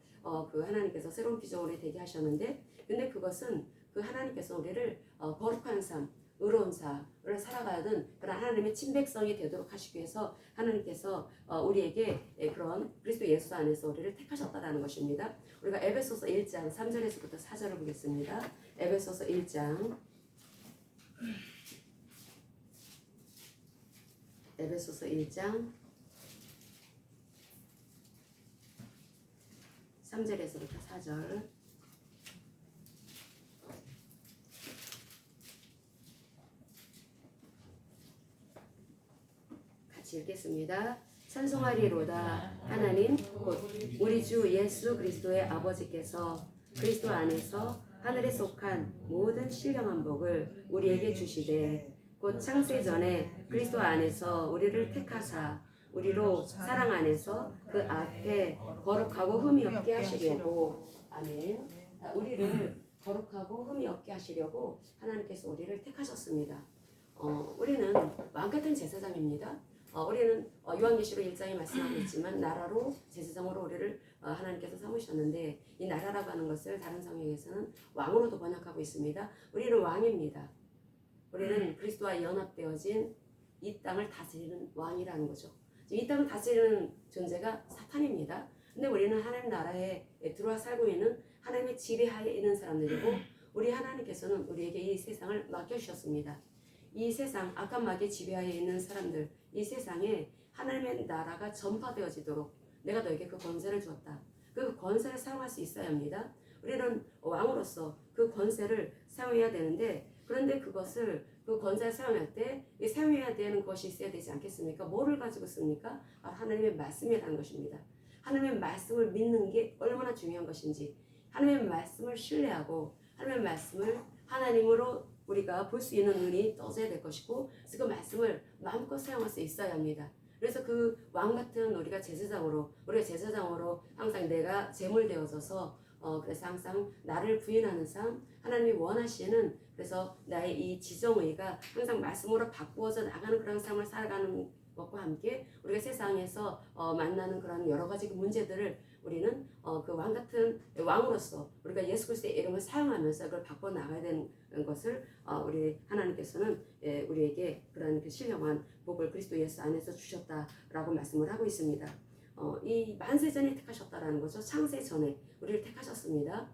그 하나님께서 새로운 피조물이 되게 하셨는데 근데 그것은 그 하나님께서 우리를 거룩한 삶, 의로운 삶을 살아가는 그런 하나님의 친백성이 되도록 하시기 위해서 하나님께서 우리에게 그런 그리스도 예수 안에서 우리를 택하셨다라는 것입니다. 우리가 에베소서 1장 3절에서부터 4절을 보겠습니다. 에베소서 1장 에베소서 1장 3절에서부터 4절 같이 읽겠습니다. 찬송하리로다 하나님 곧 우리 주 예수 그리스도의 아버지께서 그리스도 안에서 하늘에 속한 모든 신령한 복을 우리에게 주시되 곧 창세 전에 그리스도 안에서 우리를 택하사 우리로 사랑 안에서 그 앞에 거룩하고 흠이 없게 하시려고 아멘. 우리를 거룩하고 흠이 없게 하시려고 하나님께서 우리를 택하셨습니다. 우리는 왕같은 제사장입니다. 우리는 요한계시록 1장에 말씀하고 있지만 나라로 제사장으로 우리를 하나님께서 삼으셨는데 이 나라라고 하는 것을 다른 성경에서는 왕으로도 번역하고 있습니다. 우리는 왕입니다. 우리는 그리스도와 연합되어진 이 땅을 다스리는 왕이라는 거죠. 이 땅을 다스리는 존재가 사탄입니다. 근데 우리는 하나님 나라에 들어와 살고 있는 하나님의 지배하에 있는 사람들이고 우리 하나님께서는 우리에게 이 세상을 맡겨주셨습니다. 이 세상 악한 마귀의 지배하에 있는 사람들, 이 세상에 하나님의 나라가 전파되어지도록 내가 너에게 그 권세를 주었다. 그 권세를 사용할 수 있어야 합니다. 우리는 왕으로서 그 권세를 사용해야 되는데 그런데 그것을 그 권세를 사용할 때 사용해야 되는 것이 있어야 되지 않겠습니까? 뭐를 가지고 씁니까? 하나님의 말씀이라는 것입니다. 하나님의 말씀을 믿는 게 얼마나 중요한 것인지 하나님의 말씀을 신뢰하고 하나님의 말씀을 하나님으로 우리가 볼 수 있는 눈이 떠져야 될 것이고 그래서 그 말씀을 마음껏 사용할 수 있어야 합니다. 그래서 그 왕같은 우리가 제사장으로 항상 내가 제물되어져서 그래서 항상 나를 부인하는 삶 하나님이 원하시는 그래서 나의 이 지정의가 항상 말씀으로 바꾸어져 나가는 그런 삶을 살아가는 것과 함께 우리가 세상에서 만나는 그런 여러 가지 문제들을 우리는 그 왕같은 왕으로서 우리가 예수 그리스도의 이름을 사용하면서 그걸 바꿔 나가야 되는 것을 우리 하나님께서는 우리에게 그런 그 신령한 복을 그리스도 예수 안에서 주셨다라고 말씀을 하고 있습니다. 이 만세 전에 택하셨다라는 거죠. 창세 전에 우리를 택하셨습니다.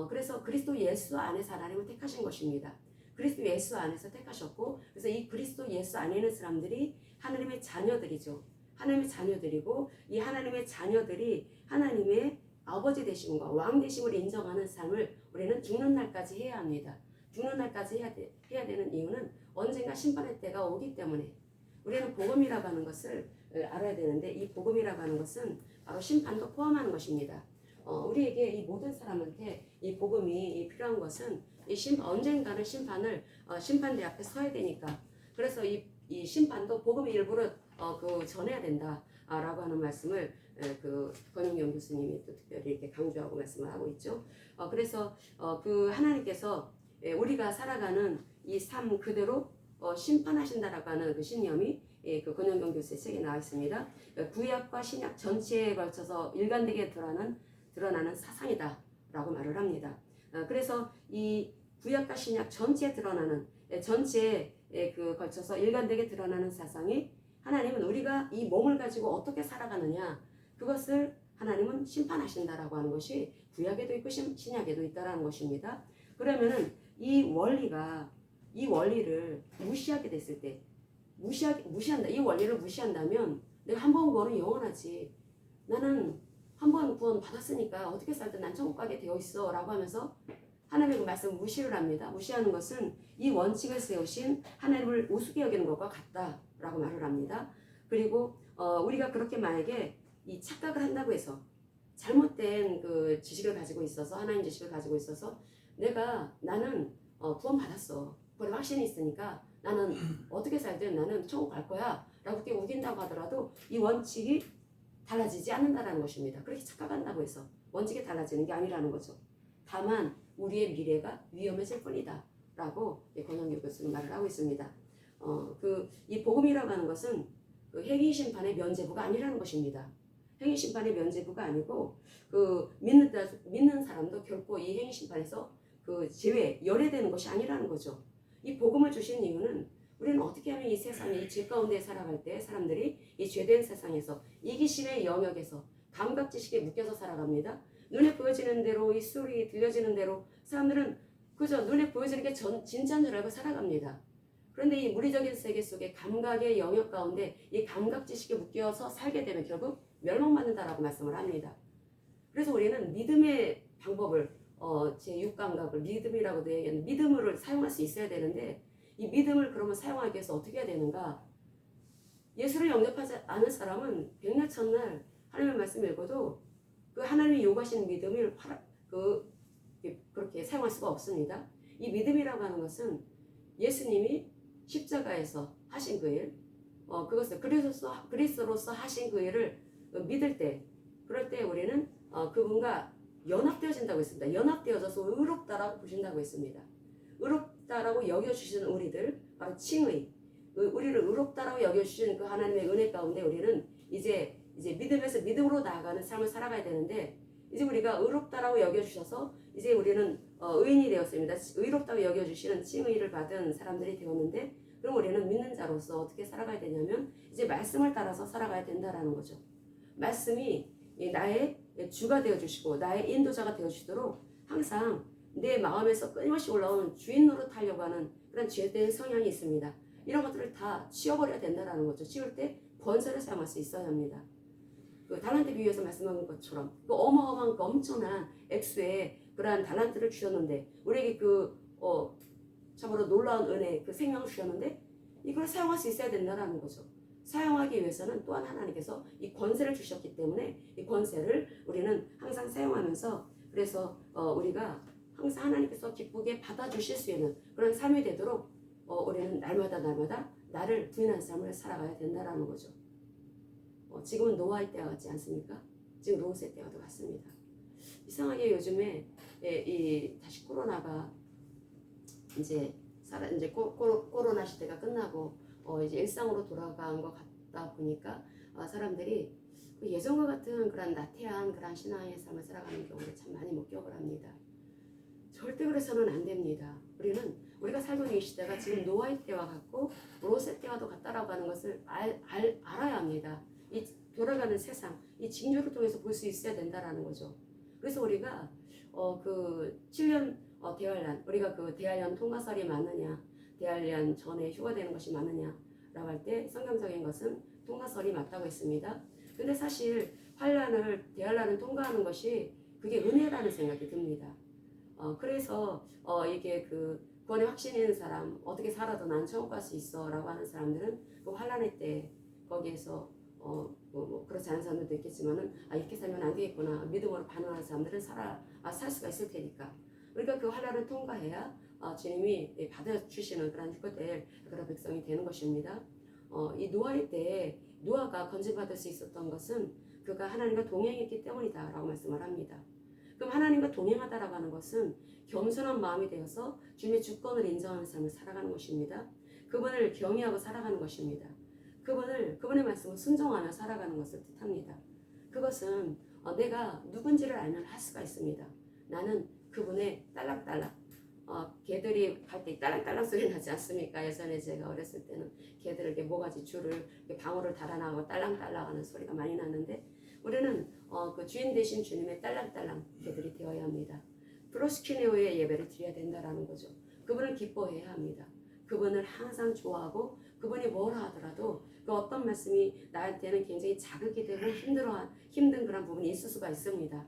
그래서 그리스도 예수 안에서 하나님을 택하신 것입니다. 그리스도 예수 안에서 택하셨고 그래서 이 그리스도 예수 안에 있는 사람들이 하나님의 자녀들이죠. 하나님의 자녀들이고 이 하나님의 자녀들이 하나님의 아버지 되심과 왕 되심을 인정하는 삶을 우리는 죽는 날까지 해야 합니다. 죽는 날까지 해야 되는 이유는 언젠가 심판의 때가 오기 때문에 우리는 복음이라고 하는 것을 알아야 되는데 이 복음이라고 하는 것은 바로 심판도 포함하는 것입니다. 우리에게 이 모든 사람한테 이 복음이 필요한 것은 언젠가는 심판대 앞에 서야 되니까 그래서 이 심판도 복음의 일부를 전해야 된다라고 하는 말씀을 그 권영경 교수님이 또 특별히 이렇게 강조하고 말씀을 하고 있죠. 그래서 그 하나님께서 우리가 살아가는 이 삶 그대로 심판하신다라고 하는 그 신념이 그 권영경 교수의 책에 나와 있습니다. 구약과 신약 전체에 걸쳐서 일관되게 드러나는 사상이다라고 말을 합니다. 그래서 이 구약과 신약 전체에 드러나는 전체에 그 걸쳐서 일관되게 드러나는 사상이 하나님은 우리가 이 몸을 가지고 어떻게 살아가느냐 그것을 하나님은 심판하신다라고 하는 것이 구약에도 있고 신약에도 있다라는 것입니다. 그러면은 이 원리를 무시하게 됐을 때 무시한다. 이 원리를 무시한다면 내가 한 번 구원은 영원하지. 나는 한 번 구원 받았으니까 어떻게 살든 난 천국 가게 되어 있어 라고 하면서 하나님의 그 말씀 무시를 합니다. 무시하는 것은 이 원칙을 세우신 하나님을 우습게 여기는 것과 같다라고 말을 합니다. 그리고 우리가 그렇게 만약에 이 착각을 한다고 해서 잘못된 그 지식을 가지고 있어서 하나님 지식을 가지고 있어서 나는 구원 받았어. 그런 확신이 있으니까 나는 어떻게 살든 나는 천국 갈 거야 라고 그렇게 우긴다고 하더라도 이 원칙이 달라지지 않는다라는 것입니다. 그렇게 착각한다고 해서 원칙이 달라지는 게 아니라는 거죠. 다만 우리의 미래가 위험해질 뿐이다 라고 권영규 교수는 말을 하고 있습니다. 이 복음이라고 하는 것은 그 행위 심판의 면죄부가 아니라는 것입니다. 행위 심판의 면죄부가 아니고 믿는 사람도 결코 이 행위 심판에서 열애되는 것이 아니라는 거죠. 이 복음을 주신 이유는 우리는 어떻게 하면 이 세상에 이 죄 가운데 살아갈 때 사람들이 이 죄된 세상에서 이기심의 영역에서 감각 지식에 묶여서 살아갑니다. 눈에 보여지는 대로 이 소리 들려지는 대로 사람들은 그저 눈에 보여지는 게 진짜인 줄 알고 살아갑니다. 그런데 이 물리적인 세계 속에 감각의 영역 가운데 이 감각 지식에 묶여서 살게 되면 결국 멸망받는다라고 말씀을 합니다. 그래서 우리는 믿음의 방법을 제6감각을 믿음이라고도 얘기하는 믿음을 사용할 수 있어야 되는데 이 믿음을 그러면 사용하기 위해서 어떻게 해야 되는가? 예수를 영접하지 않은 사람은 백날 첫날 하나님의 말씀을 읽어도 그 하나님이 요구하시는 믿음을 그렇게 사용할 수가 없습니다. 이 믿음이라고 하는 것은 예수님이 십자가에서 하신 그 일, 그것을 그리스도로서 하신 그 일을 믿을 때, 그럴 때 우리는 그분과 연합되어진다고 했습니다. 연합되어져서 의롭다라고 보신다고 했습니다. 의롭다라고 여겨주시는 우리들, 바로 칭의, 우리를 의롭다라고 여겨주신 그 하나님의 은혜 가운데 우리는 이제 믿음에서 믿음으로 나아가는 삶을 살아가야 되는데, 이제 우리가 의롭다라고 여겨주셔서 이제 우리는 의인이 되었습니다. 의롭다고 여겨주시는 칭의를 받은 사람들이 되었는데, 그럼 우리는 믿는 자로서 어떻게 살아가야 되냐면 이제 말씀을 따라서 살아가야 된다라는 거죠. 말씀이 나의 주가 되어주시고 나의 인도자가 되어주시도록 항상 내 마음에서 끊임없이 올라오는 주인 노릇하려고 하는 그런 죄된 성향이 있습니다. 이런 것들을 다 치워버려야 된다라는 거죠. 치울 때 권세를 사용할 수 있어야 합니다. 달란트 비유에서 말씀한 것처럼 어마어마한 엄청난 액수의 그러한 달란트를 주셨는데 우리에게 참으로 놀라운 은혜, 생명을 주셨는데 이걸 사용할 수 있어야 된다라는 거죠. 사용하기 위해서는 또한 하나님께서 이 권세를 주셨기 때문에 이 권세를 우리는 항상 사용하면서 그래서 우리가 항상 하나님께서 기쁘게 받아주실 수 있는 그런 삶이 되도록 우리는 날마다 나를 부인한 삶을 살아가야 된다라는 거죠. 지금은 노아의 때와 같지 않습니까? 지금 롯의 때와 같습니다. 이상하게 요즘에 다시 코로나가 이제 코로나 시대가 끝나고 이제 일상으로 돌아간 것 같다 보니까 사람들이 예전과 같은 그런 나태한 그런 신앙의 삶을 살아가는 경우를 참 많이 목격을 합니다. 절대 그래서는 안 됩니다. 우리가 살고 있는 이 시대가 지금 노아의 때와 같고 롯의 때와도 같다라고 하는 것을 알아야 합니다. 이 돌아가는 세상, 이 징조를 통해서 볼 수 있어야 된다라는 거죠. 그래서 우리가 7년 대환란, 우리가 대환란 통과설이 맞느냐, 대환란 전에 휴가되는 것이 맞느냐라고 할 때 성경적인 것은 통과설이 맞다고 했습니다. 근데 사실 대환란을 통과하는 것이 그게 은혜라는 생각이 듭니다. 그래서 이게 구원의 확신이 있는 사람, 어떻게 살아도 난 천국 갈 수 있어 라고 하는 사람들은 그 환란의 때 거기에서 그렇지 않은 사람들도 있겠지만은 이렇게 살면 안 되겠구나 믿음으로 반응하는 사람들은 살 수가 있을 테니까 우리가 그 환란을 통과해야 주님이 받아주시는 그런 휴거될 그런 백성이 되는 것입니다. 이 노아의 때 노아가 건진받을 수 있었던 것은 그가 하나님과 동행했기 때문이다 라고 말씀을 합니다. 그럼 하나님과 동행하다라고 하는 것은 겸손한 마음이 되어서 주님의 주권을 인정하는 삶을 살아가는 것입니다. 그분을 경외하고 살아가는 것입니다. 그분의 말씀을 순종하며 살아가는 것을 뜻합니다. 그것은 내가 누군지를 알면 할 수가 있습니다. 나는 그분의 딸랑딸랑 개들이 갈 때 딸랑딸랑 소리 나지 않습니까? 예전에 제가 어렸을 때는 개들 이렇게 모가지 줄을 방울을 달아나고 딸랑딸랑 하는 소리가 많이 나는데 우리는 그 주인 되신 주님의 딸랑딸랑 개들이 되어야 합니다. 프로스키네오의 예배를 드려야 된다라는 거죠. 그분을 기뻐해야 합니다. 그분을 항상 좋아하고 그분이 뭐라 하더라도 그 어떤 말씀이 나한테는 굉장히 자극이 되고 힘든 그런 부분이 있을 수가 있습니다.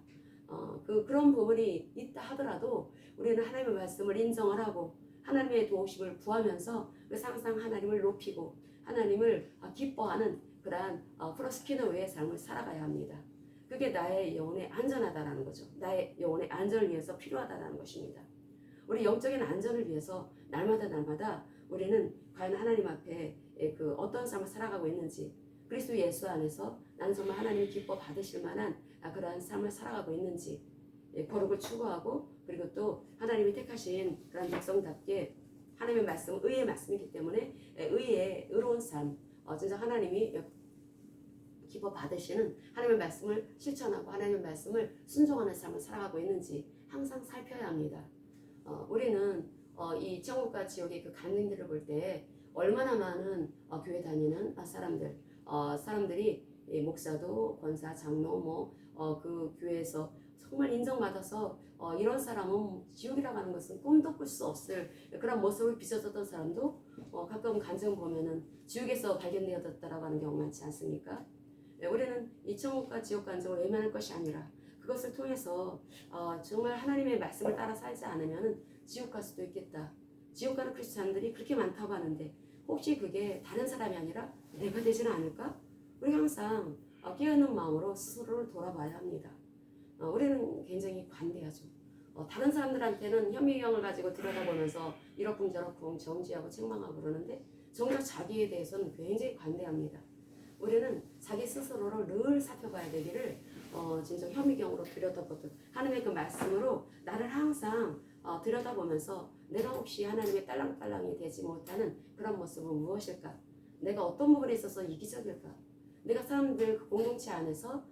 그런 부분이 있다 하더라도 우리는 하나님의 말씀을 인정을 하고 하나님의 도우심을 구하면서 그래서 항상 하나님을 높이고 하나님을 기뻐하는 그러한 프로스키너웨의 삶을 살아가야 합니다. 그게 나의 영혼에 안전하다라는 거죠. 나의 영혼의 안전을 위해서 필요하다라는 것입니다. 우리 영적인 안전을 위해서 날마다 우리는 과연 하나님 앞에 그 어떤 삶을 살아가고 있는지, 그리스도 예수 안에서 나는 정말 하나님이 기뻐 받으실 만한 그러한 삶을 살아가고 있는지, 거룩을 추구하고 그리고 또 하나님이 택하신 그런 백성답게 하나님의 말씀, 의의 말씀이기 때문에 의로운 삶, 진짜 하나님이 기뻐 받으시는 하나님의 말씀을 실천하고 하나님의 말씀을 순종하는 삶을 살아가고 있는지 항상 살펴야 합니다. 우리는 이 천국과 지옥의 그 갈등들을 볼 때 얼마나 많은 교회 다니는 사람들이 목사도 권사 장로 그 교회에서 정말 인정받아서 이런 사람은 지옥이라고 하는 것은 꿈도 꿀 수 없을 그런 모습을 비춰줬던 사람도 가끔 간증 보면은 지옥에서 발견되었다라고 하는 경우 많지 않습니까? 우리는 이 천국과 지옥 간증을 외면할 것이 아니라 그것을 통해서 정말 하나님의 말씀을 따라 살지 않으면 지옥 갈 수도 있겠다. 지옥 가는 크리스찬들이 그렇게 많다고 하는데 혹시 그게 다른 사람이 아니라 내가 되지는 않을까? 우리 항상 깨어있는 마음으로 스스로를 돌아봐야 합니다. 우리는 굉장히 관대하죠. 다른 사람들한테는 현미경을 가지고 들여다보면서 이러쿵저러쿵 정지하고 책망하고 그러는데 정작 자기에 대해서는 굉장히 관대합니다. 우리는 자기 스스로를 늘 살펴봐야 되기를 진짜 현미경으로 들여다보듯 하나님의 그 말씀으로 나를 항상 들여다보면서 내가 혹시 하나님의 딸랑딸랑이 되지 못하는 그런 모습은 무엇일까? 내가 어떤 부분에 있어서 이기적일까? 내가 사람들 그 공동체 안에서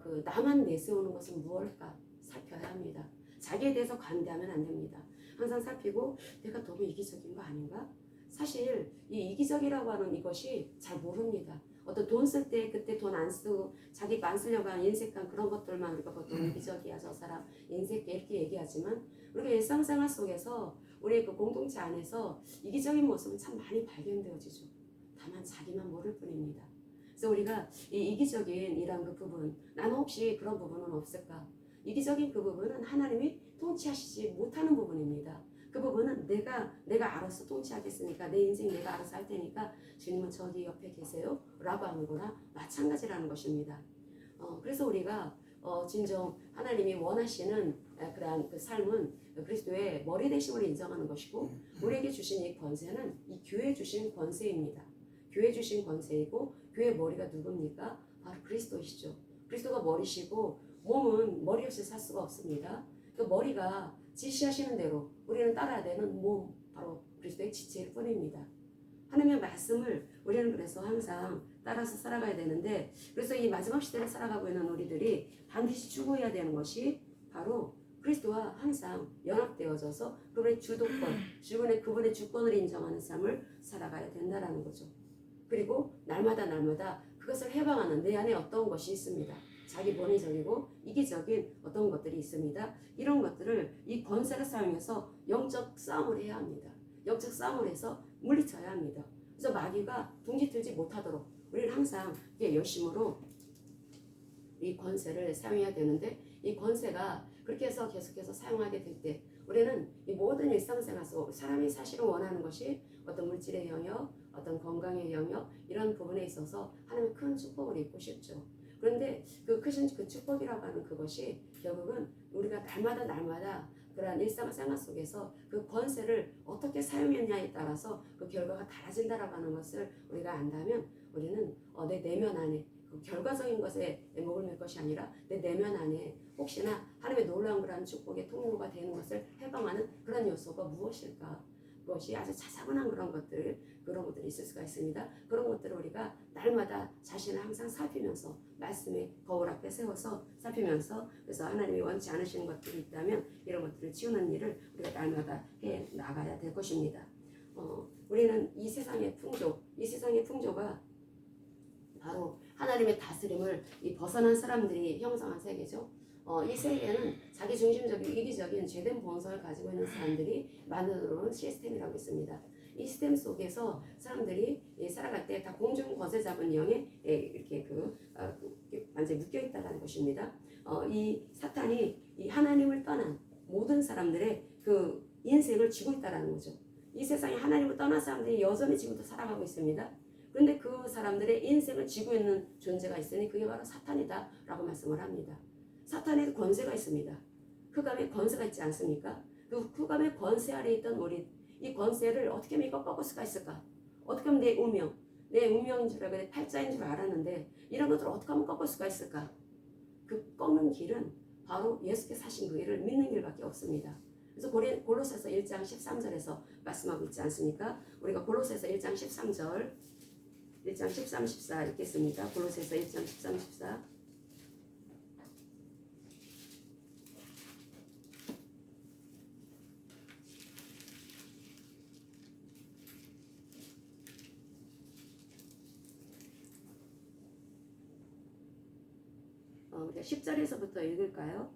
그 나만 내세우는 것은 무엇일까? 살펴야 합니다. 자기에 대해서 관대하면 안 됩니다. 항상 살피고 내가 너무 이기적인 거 아닌가? 사실 이 이기적이라고 하는 이것이 잘 모릅니다. 어떤 돈 쓸 때 그때 돈 안 쓰고 자기가 안 쓰려고 하는 인색감 그런 것들만 우리가 보통 이기적이야 저 사람 인색해 이렇게 얘기하지만 우리가 일상생활 속에서 우리 그 공동체 안에서 이기적인 모습은 참 많이 발견되어지죠. 다만 자기만 모를 뿐입니다. 그래서 우리가 이 이기적인 이런 그 부분 나는 혹시 그런 부분은 없을까? 이기적인 그 부분은 하나님이 통치하시지 못하는 부분입니다. 그 부분은 내가 알아서 통치하겠으니까 내 인생 내가 알아서 할 테니까 주님은 저기 옆에 계세요 라고 하는 거나 마찬가지라는 것입니다. 그래서 우리가 진정 하나님이 원하시는 그러한 그 삶은 그리스도의 머리 되심을 인정하는 것이고 우리에게 주신 이 권세는 이 교회 주신 권세입니다. 교회 주신 권세이고 교회 머리가 누굽니까? 바로 그리스도이시죠. 그리스도가 머리시고 몸은 머리 없이 살 수가 없습니다. 그 머리가 지시하시는 대로 우리는 따라야 되는 몸 바로 그리스도의 지체일 뿐입니다. 하나님의 말씀을 우리는 그래서 항상 따라서 살아가야 되는데 그래서 이 마지막 시대를 살아가고 있는 우리들이 반드시 추구해야 되는 것이 바로 그리스도와 항상 연합되어져서 그분의 주도권, 그분의 주권을 인정하는 삶을 살아가야 된다는 거죠. 그리고 날마다 그것을 해방하는 내 안에 어떤 것이 있습니다. 자기 본의적이고 이기적인 어떤 것들이 있습니다. 이런 것들을 이 권세를 사용해서 영적 싸움을 해야 합니다. 영적 싸움을 해서 물리쳐야 합니다. 그래서 마귀가 둥지틀지 못하도록 우리는 항상 열심으로 이 권세를 사용해야 되는데 이 권세가 그렇게 해서 계속해서 사용하게 될 때 우리는 이 모든 일상생활 속 사람이 사실은 원하는 것이 어떤 물질의 영역, 어떤 건강의 영역 이런 부분에 있어서 하나님의 큰 축복을 입고 싶죠. 그런데 그 크신 그 축복이라고 하는 그것이 결국은 우리가 날마다 그러한 일상생활 속에서 그 권세를 어떻게 사용했냐에 따라서 그 결과가 달라진다라고 하는 것을 우리가 안다면 우리는 내 내면 안에 그 결과적인 것에 목을 맬 것이 아니라 내 내면 안에 혹시나 하나님의 놀라운 그러한 축복의 통로가 되는 것을 해방하는 그런 요소가 무엇일까? 그것이 아주 자사분한 그런 것들이 있을 수가 있습니다. 그런 것들을 우리가 날마다 자신을 항상 살피면서 말씀의 거울 앞에 세워서 살피면서 그래서 하나님이 원치 않으시는 것들이 있다면 이런 것들을 지우는 일을 우리가 날마다 해 나가야 될 것입니다. 우리는 이 세상의 풍조가 바로 하나님의 다스림을 벗어난 사람들이 형성한 세계죠. 이 세계는 자기중심적인 이기적인 죄된 본성을 가지고 있는 사람들이 만들어 놓은 시스템이라고 있습니다. 이 시스템 속에서 사람들이 살아갈 때 다 공중 거세 잡은 영에 이렇게 완전히 묶여 있다는 것입니다. 이 사탄이 이 하나님을 떠난 모든 사람들의 그 인생을 쥐고 있다는 거죠. 이 세상에 하나님을 떠난 사람들이 여전히 지금도 살아가고 있습니다. 그런데 그 사람들의 인생을 쥐고 있는 존재가 있으니 그게 바로 사탄이다 라고 말씀을 합니다. 사탄에도 권세가 있습니다. 흑암에 권세가 있지 않습니까? 그 흑암의 권세 아래 있던 우리, 이 권세를 어떻게 하면 이거 꺾을 수가 있을까? 어떻게 하면 내 운명인 줄 알고 내 팔자인 줄 알았는데 이런 것들을 어떻게 하면 꺾을 수가 있을까? 그 꺾는 길은 바로 예수께서 하신 그 일을 믿는 길밖에 없습니다. 그래서 골로새서 1장 13절에서 말씀하고 있지 않습니까? 우리가 골로새서 1장 13절 1장 13, 14 읽겠습니다. 골로새서 1장 13, 14 우리가 10절에서부터 읽을까요?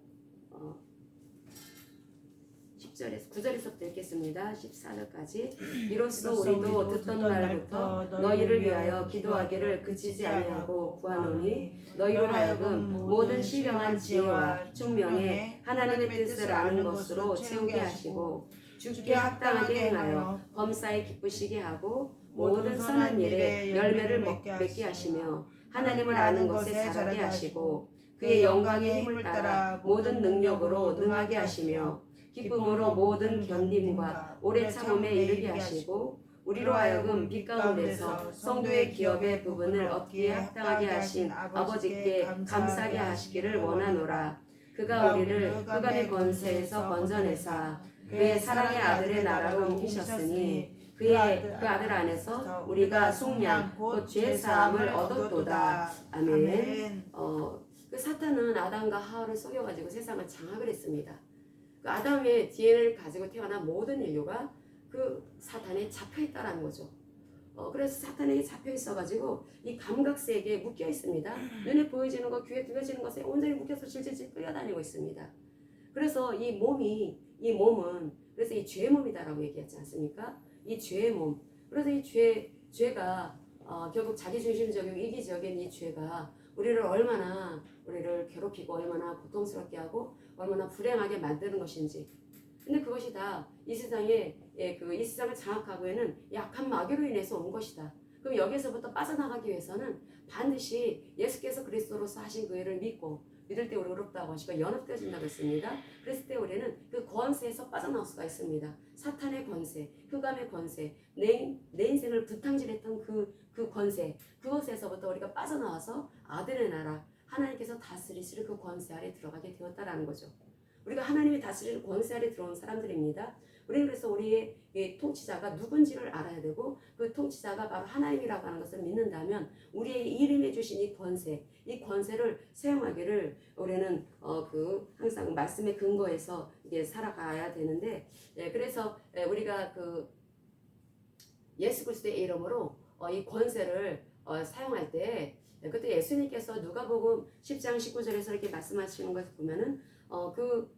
10절에서 9절에서부터 읽겠습니다. 14절까지. 이로써 우리도 듣던 날부터 너희를 위하여 기도하기를 그치지 아니하고 구하노니 너희로 하여금 모든 신령한 지혜와 총명에 하나님의 뜻을 아는 것으로 채우게 하시고 주께 합당하게 행하여 범사에 기쁘시게 하고 모든 선한 일에 열매를 맺게 하시며 하나님을 아는 것에 자라게 하시고 그의 영광의 힘을 따라 모든 능력으로 능하게 하시며 기쁨으로 모든 견딤과 오래 참음에 이르게 하시고 우리로 하여금 빛 가운데서 성도의 기업의 부분을 얻기에 합당하게 하신 아버지께 감사하게 하시기를 원하노라. 그가 우리를 흑암의 권세에서 건져내사 그의 사랑의 아들의 나라로 옮기셨으니 그 아들 안에서 우리가 속량 곧 죄 사함을 얻었도다. 아멘. 그 사탄은 아담과 하와를 속여가지고 세상을 장악을 했습니다. 그 아담의 DNA를 가지고 태어난 모든 인류가 그 사탄에 잡혀 있다라는 거죠. 그래서 사탄에게 잡혀 있어가지고 이 감각세계에 묶여 있습니다. 눈에 보여지는 것, 귀에 들려지는 것에 온전히 묶여서 질질질 끌려다니고 있습니다. 그래서 이 몸은 그래서 이 죄의 몸이다라고 얘기하지 않습니까? 이 죄의 몸. 그래서 이 죄가 결국 자기중심적이고 이기적인 이 죄가 우리를 괴롭히고 얼마나 고통스럽게 하고 얼마나 불행하게 만드는 것인지. 근데 그것이 다 이 세상에 이 세상을 장악하고에는 약한 마귀로 인해서 온 것이다. 그럼 여기서부터 빠져나가기 위해서는 반드시 예수께서 그리스도로서 하신 그 일을 믿을 때 우리 의롭다고 하시고 연합되어진다고 했습니다. 그랬을 때 우리는 그 권세에서 빠져나올 수가 있습니다. 사탄의 권세, 흑암의 권세, 내 인생을 부탕질했던 그 권세, 그것에서부터 우리가 빠져나와서 아들의 나라, 하나님께서 다스리실 그 권세 아래 들어가게 되었다라는 거죠. 우리가 하나님이 다스리는 권세 아래 들어온 사람들입니다. 우리는 그래서 우리의 통치자가 누군지를 알아야 되고 그 통치자가 바로 하나님이라고 하는 것을 믿는다면 우리의 이름해 주신 이 권세를 사용하기를 우리는 항상 말씀의 근거에서 이게 살아가야 되는데 그래서 우리가 예수 그리스도의 이름으로 이 권세를 사용할 때 그때 예수님께서 누가복음 10장 19절에서 이렇게 말씀하시는 것을 보면은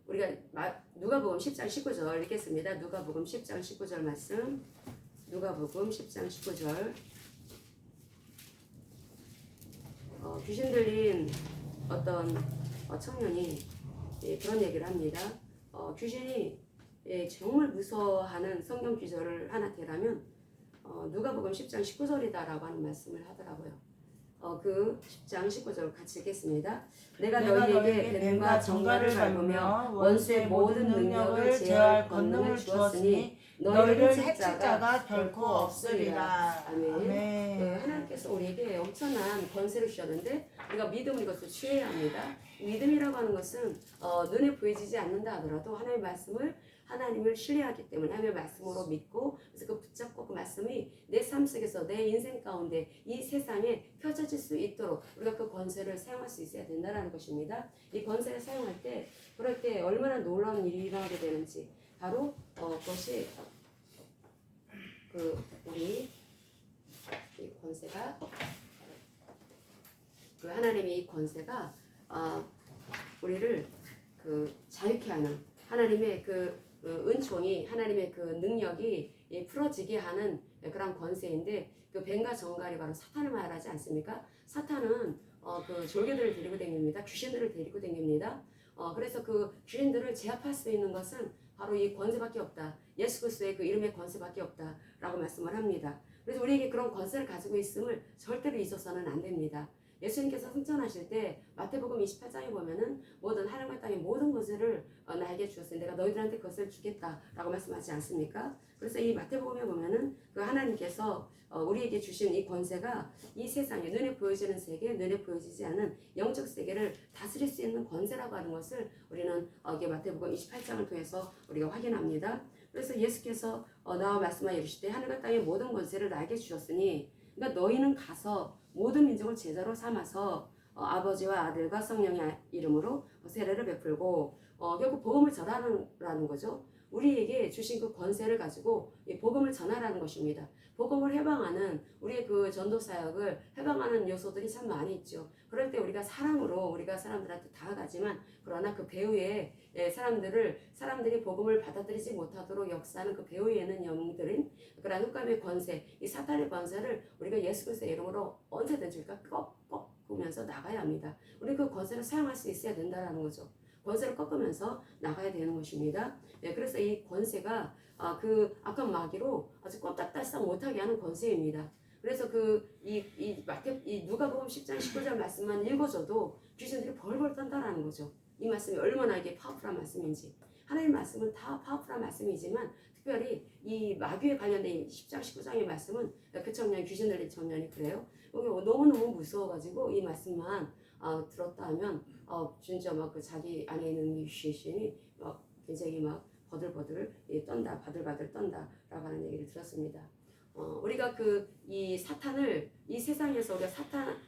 우리가 누가복음 10장 19절 읽겠습니다. 누가복음 10장 19절 말씀. 누가복음 10장 19절. 귀신 들린 어떤 청년이 그런 얘기를 합니다. 귀신이 정말 무서워하는 성경 구절을 하나 대라면 누가복음 10장 19절이다라고 하는 말씀을 하더라고요. 그 10장 19절 같이 읽겠습니다. 내가 너희에게 뱀과 정갈을 밟으며 원수의 모든 능력을 제어할 권능을 주었으니 너희를 해칠 자가 결코 없으리라. 아멘. 하나님께서 우리에게 엄청난 권세를 주셨는데 우리가 믿음을 이것을 취해야 합니다. 믿음이라고 하는 것은 눈에 보이지 않는다 하더라도 하나님을 신뢰하기 때문에 하나님의 말씀으로 믿고 그래서 그 붙잡고 그 말씀이 내 삶 속에서 내 인생 가운데 이 세상에 펼쳐질 수 있도록 우리가 그 권세를 사용할 수 있어야 된다는 것입니다. 이 권세를 사용할 때 그럴 때 얼마나 놀라운 일이 일어나게 되는지 바로 그것이 우리 이 권세가 하나님의 이 권세가 우리를 자유케 하는 하나님의 은총이 하나님의 능력이 이 풀어지게 하는 그런 권세인데 그 뱀과 정갈이 바로 사탄을 말하지 않습니까? 사탄은 그 졸개들을 데리고 다닙니다. 귀신들을 데리고 다닙니다. 그래서 그 귀신들을 제압할 수 있는 것은 바로 이 권세밖에 없다. 예수 그리스도의 그 이름의 권세밖에 없다라고 말씀을 합니다. 그래서 우리에게 그런 권세를 가지고 있음을 절대로 잊어서는 안 됩니다. 예수님께서 승천하실 때 마태복음 28장에 보면은 모든 하늘과 땅의 모든 권세를 나에게 주었으니 내가 너희들한테 그것을 주겠다라고 말씀하지 않습니까? 그래서 이 마태복음에 보면은 그 하나님께서 우리에게 주신 이 권세가 이 세상에 눈에 보여지는 세계, 눈에 보여지지 않은 영적 세계를 다스릴 수 있는 권세라고 하는 것을 우리는 이게 마태복음 28장을 통해서 우리가 확인합니다. 그래서 예수께서 나와 말씀하여 이르시되 하늘과 땅의 모든 권세를 나에게 주셨으니 그러니까 너희는 가서 모든 민족을 제자로 삼아서 아버지와 아들과 성령의 이름으로 세례를 베풀고 결국 복음을 전하라는 거죠. 우리에게 주신 그 권세를 가지고 이 복음을 전하라는 것입니다. 복음을 해방하는 우리의 그 전도 사역을 해방하는 요소들이 참 많이 있죠. 그럴 때 우리가 사랑으로 우리가 사람들한테 다가가지만 그러나 그 배후에 사람들이 복음을 받아들이지 못하도록 역사하는 그 배후에 있는 영들인 그런 흑암의 권세, 이 사탄의 권세를 우리가 예수 그리스도의 이름으로 언제든지 우리가 꺾으면서 나가야 합니다. 우리 그 권세를 사용할 수 있어야 된다는 거죠. 권세를 꺾으면서 나가야 되는 것입니다. 그래서 이 권세가 그 악한 마귀로 아주 꼼짝달싹 못하게 하는 권세입니다. 그래서 이 누가복음 10장 19절 말씀만 읽어줘도 귀신들이 벌벌 떤다라는 거죠. 이 말씀이 얼마나 이게 파워풀한 말씀인지. 하나님의 말씀은 다 파워풀한 말씀이지만 특별히 이 마귀에 관련된 10장 19장의 말씀은 그 청년 귀신 들린 청년이 그래요. 너무너무 무서워가지고 이 말씀만 들었다 하면 진짜 막 그 자기 안에 있는 귀신이 막 굉장히 막 버들버들 떤다, 바들바들 떤다라고 하는 얘기를 들었습니다. 우리가 이 사탄을 이 세상에서 우리가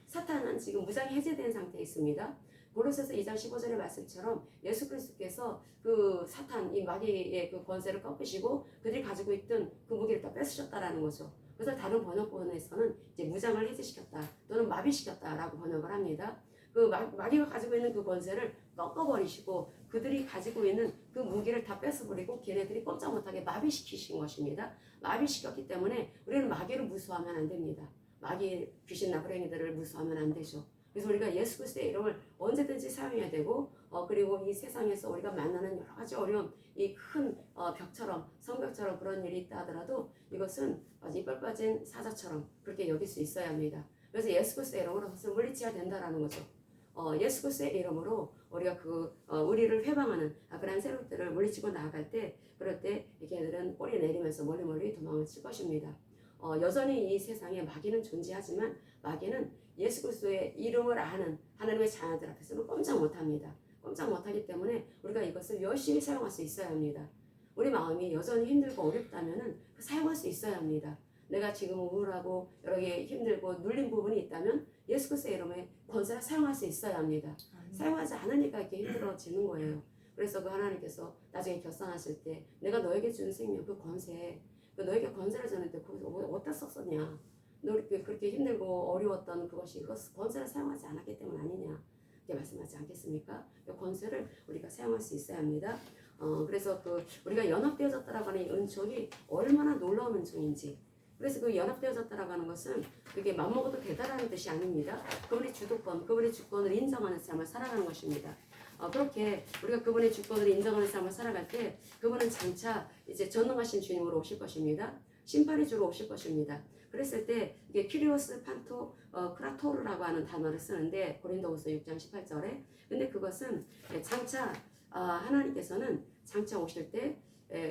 사탄은 지금 무장이 해제된 상태에 있습니다. 고로새서 2장 15절의 말씀처럼 예수 그리스도께서 그 사탄, 이 마귀의 그 권세를 꺾으시고 그들이 가지고 있던 그 무기를 다 뺏으셨다라는 거죠. 그래서 다른 번역본에서는 이제 무장을 해제시켰다 또는 마비시켰다라고 번역을 합니다. 그 마귀가 가지고 있는 그 권세를 꺾어버리시고 그들이 가지고 있는 그 무기를 다 뺏어버리고 걔네들이 꼼짝 못하게 마비시키신 것입니다. 마비시켰기 때문에 우리는 마귀를 무수하면 안 됩니다. 마귀 귀신 나부랭이들을 무수하면 안 되죠. 그래서 우리가 예수 그리스도의 이름을 언제든지 사용해야 되고 그리고 이 세상에서 우리가 만나는 여러 가지 어려움 이 큰 벽처럼 성벽처럼 그런 일이 있다 하더라도 이것은 이빨 빠진 사자처럼 그렇게 여길 수 있어야 합니다. 그래서 예수 그리스도의 이름으로 그것을 물리쳐야 된다라는 거죠. 예수 그리스도의 이름으로 우리가 우리를 회방하는 그런 세력들을 물리치고 나아갈 때 그럴 때 걔들은 꼬리 내리면서 멀리 도망을 칠 것입니다. 여전히 이 세상에 마귀는 존재하지만 마귀는 예수 그리스도의 이름을 아는 하나님의 자녀들 앞에서는 꼼짝 못합니다. 꼼짝 못하기 때문에 우리가 이것을 열심히 사용할 수 있어야 합니다. 우리 마음이 여전히 힘들고 어렵다면 사용할 수 있어야 합니다. 내가 지금 우울하고 여러 개 힘들고 눌린 부분이 있다면 예수 그리스도의 이름의 권세를 사용할 수 있어야 합니다. 사용하지 않으니까 이렇게 힘들어지는 거예요. 그래서 그 하나님께서 나중에 결산하실 때 내가 너에게 준 생명 그 권세 너에게 권세를 줬는데 거기서 어디다 썼었냐 너 그렇게 힘들고 어려웠던 그것이 권세를 사용하지 않았기 때문 아니냐 이렇게 말씀하지 않겠습니까? 그 권세를 우리가 사용할 수 있어야 합니다. 그래서 우리가 연합되어졌다라고 하는 은총이 얼마나 놀라운 은총인지 그래서 그 연합되어졌다라고 하는 것은 그게 맘먹어도 되다라는 뜻이 아닙니다. 그분의 주도권, 그분의 주권을 인정하는 삶을 살아가는 것입니다. 그렇게 우리가 그분의 주권을 인정하는 삶을 살아갈 때 그분은 장차 이제 전능하신 주님으로 오실 것입니다. 심판의 주로 오실 것입니다. 그랬을 때 이게 키리오스 판토 크라토르라고 하는 단어를 쓰는데 고린도후서 6장 18절에 근데 그것은 장차 하나님께서는 장차 오실 때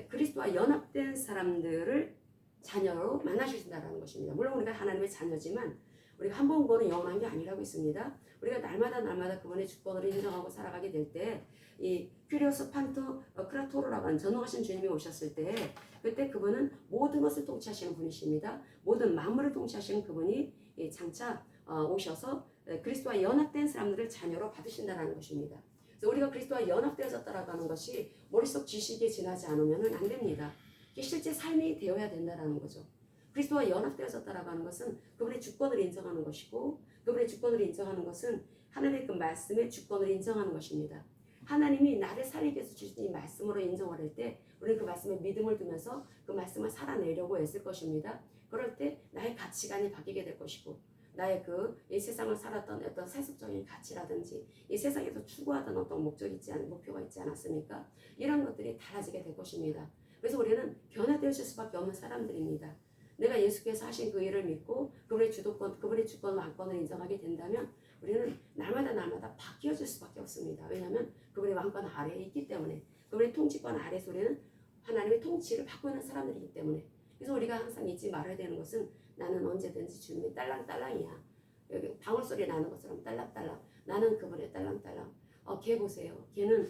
그리스도와 연합된 사람들을 자녀로 만나주신다는 것입니다. 물론 우리가 하나님의 자녀지만 우리가 한 번 보는 영원한 게 아니라고 있습니다. 우리가 날마다 그분의 주권을 인정하고 살아가게 될 때 이 큐리오스 판토 크라토르라고 하는 전능하신 주님이 오셨을 때 그때 그분은 모든 것을 통치하시는 분이십니다. 모든 만물을 통치하시는 그분이 장차 오셔서 그리스도와 연합된 사람들을 자녀로 받으신다는 것입니다. 그래서 우리가 그리스도와 연합되어졌다라고 하는 것이 머릿속 지식에 지나지 않으면 안 됩니다. 이게 실제 삶이 되어야 된다는 거죠. 그리스도와 연합되어졌다라고 하는 것은 그분의 주권을 인정하는 것이고 그분의 주권을 인정하는 것은 하나님의 그 말씀의 주권을 인정하는 것입니다. 하나님이 나를 살리기 위해서 주신 이 말씀으로 인정을 할 때 우리는 그 말씀에 믿음을 두면서 그 말씀을 살아내려고 애쓸 것입니다. 그럴 때 나의 가치관이 바뀌게 될 것이고 나의 이 세상을 살았던 어떤 세속적인 가치라든지 이 세상에서 추구하던 어떤 목표가 있지 않았습니까? 이런 것들이 달라지게 될 것입니다. 그래서 우리는 변화되실 수밖에 없는 사람들입니다. 내가 예수께서 하신 그 일을 믿고 그분의 주도권, 그분의 주권 왕권을 인정하게 된다면 우리는 날마다 바뀌어질 수밖에 없습니다. 왜냐하면 그분의 왕권 아래에 있기 때문에 그분의 통치권 아래에서 우리는 하나님의 통치를 받고 있는 사람들이기 때문에 그래서 우리가 항상 잊지 말아야 되는 것은 나는 언제든지 주님의 딸랑딸랑이야. 여기 방울소리 나는 것처럼 딸랑딸랑 나는 그분의 딸랑딸랑. 걔 보세요. 걔는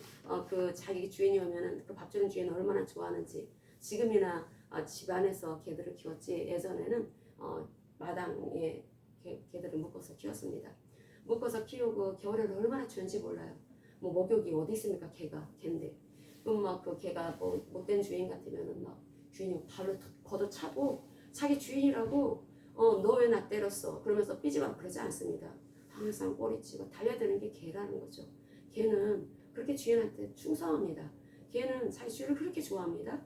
그 자기 주인이 오면은 그 밥 주는 주인을 얼마나 좋아하는지 지금이나 집안에서 개들을 키웠지 예전에는 마당에 개들을 묶어서 키웠습니다. 묶어서 키우고 겨울에는 얼마나 추운지 몰라요. 뭐 목욕이 어디 있습니까? 개인데 그럼 막 그 개가 뭐 못된 주인 같으면은 막 주인이 발로 걷어차고 자기 주인이라고 너 왜 나 때렸어? 그러면서 삐지고 그러지 않습니다. 항상 꼬리치고 달려드는 게 개라는 거죠. 개는 그렇게 주인한테 충성합니다. 개는 자기 주인을 그렇게 좋아합니다.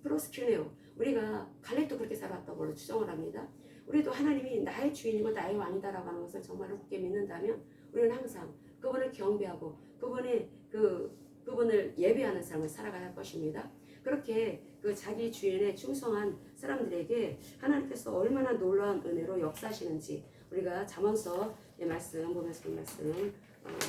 프로스큐네오 우리가 갈렙도 그렇게 살았다고 추정을 합니다. 우리도 하나님이 나의 주인이고 나의 왕이다라고 하는 것을 정말로 굳게 믿는다면 우리는 항상 그분을 경배하고 그분을 예배하는 삶을 살아가야 할 것입니다. 그렇게 그 자기 주인에 충성한 사람들에게 하나님께서 얼마나 놀라운 은혜로 역사하시는지 우리가 잠언서의 말씀 보면서 그 말씀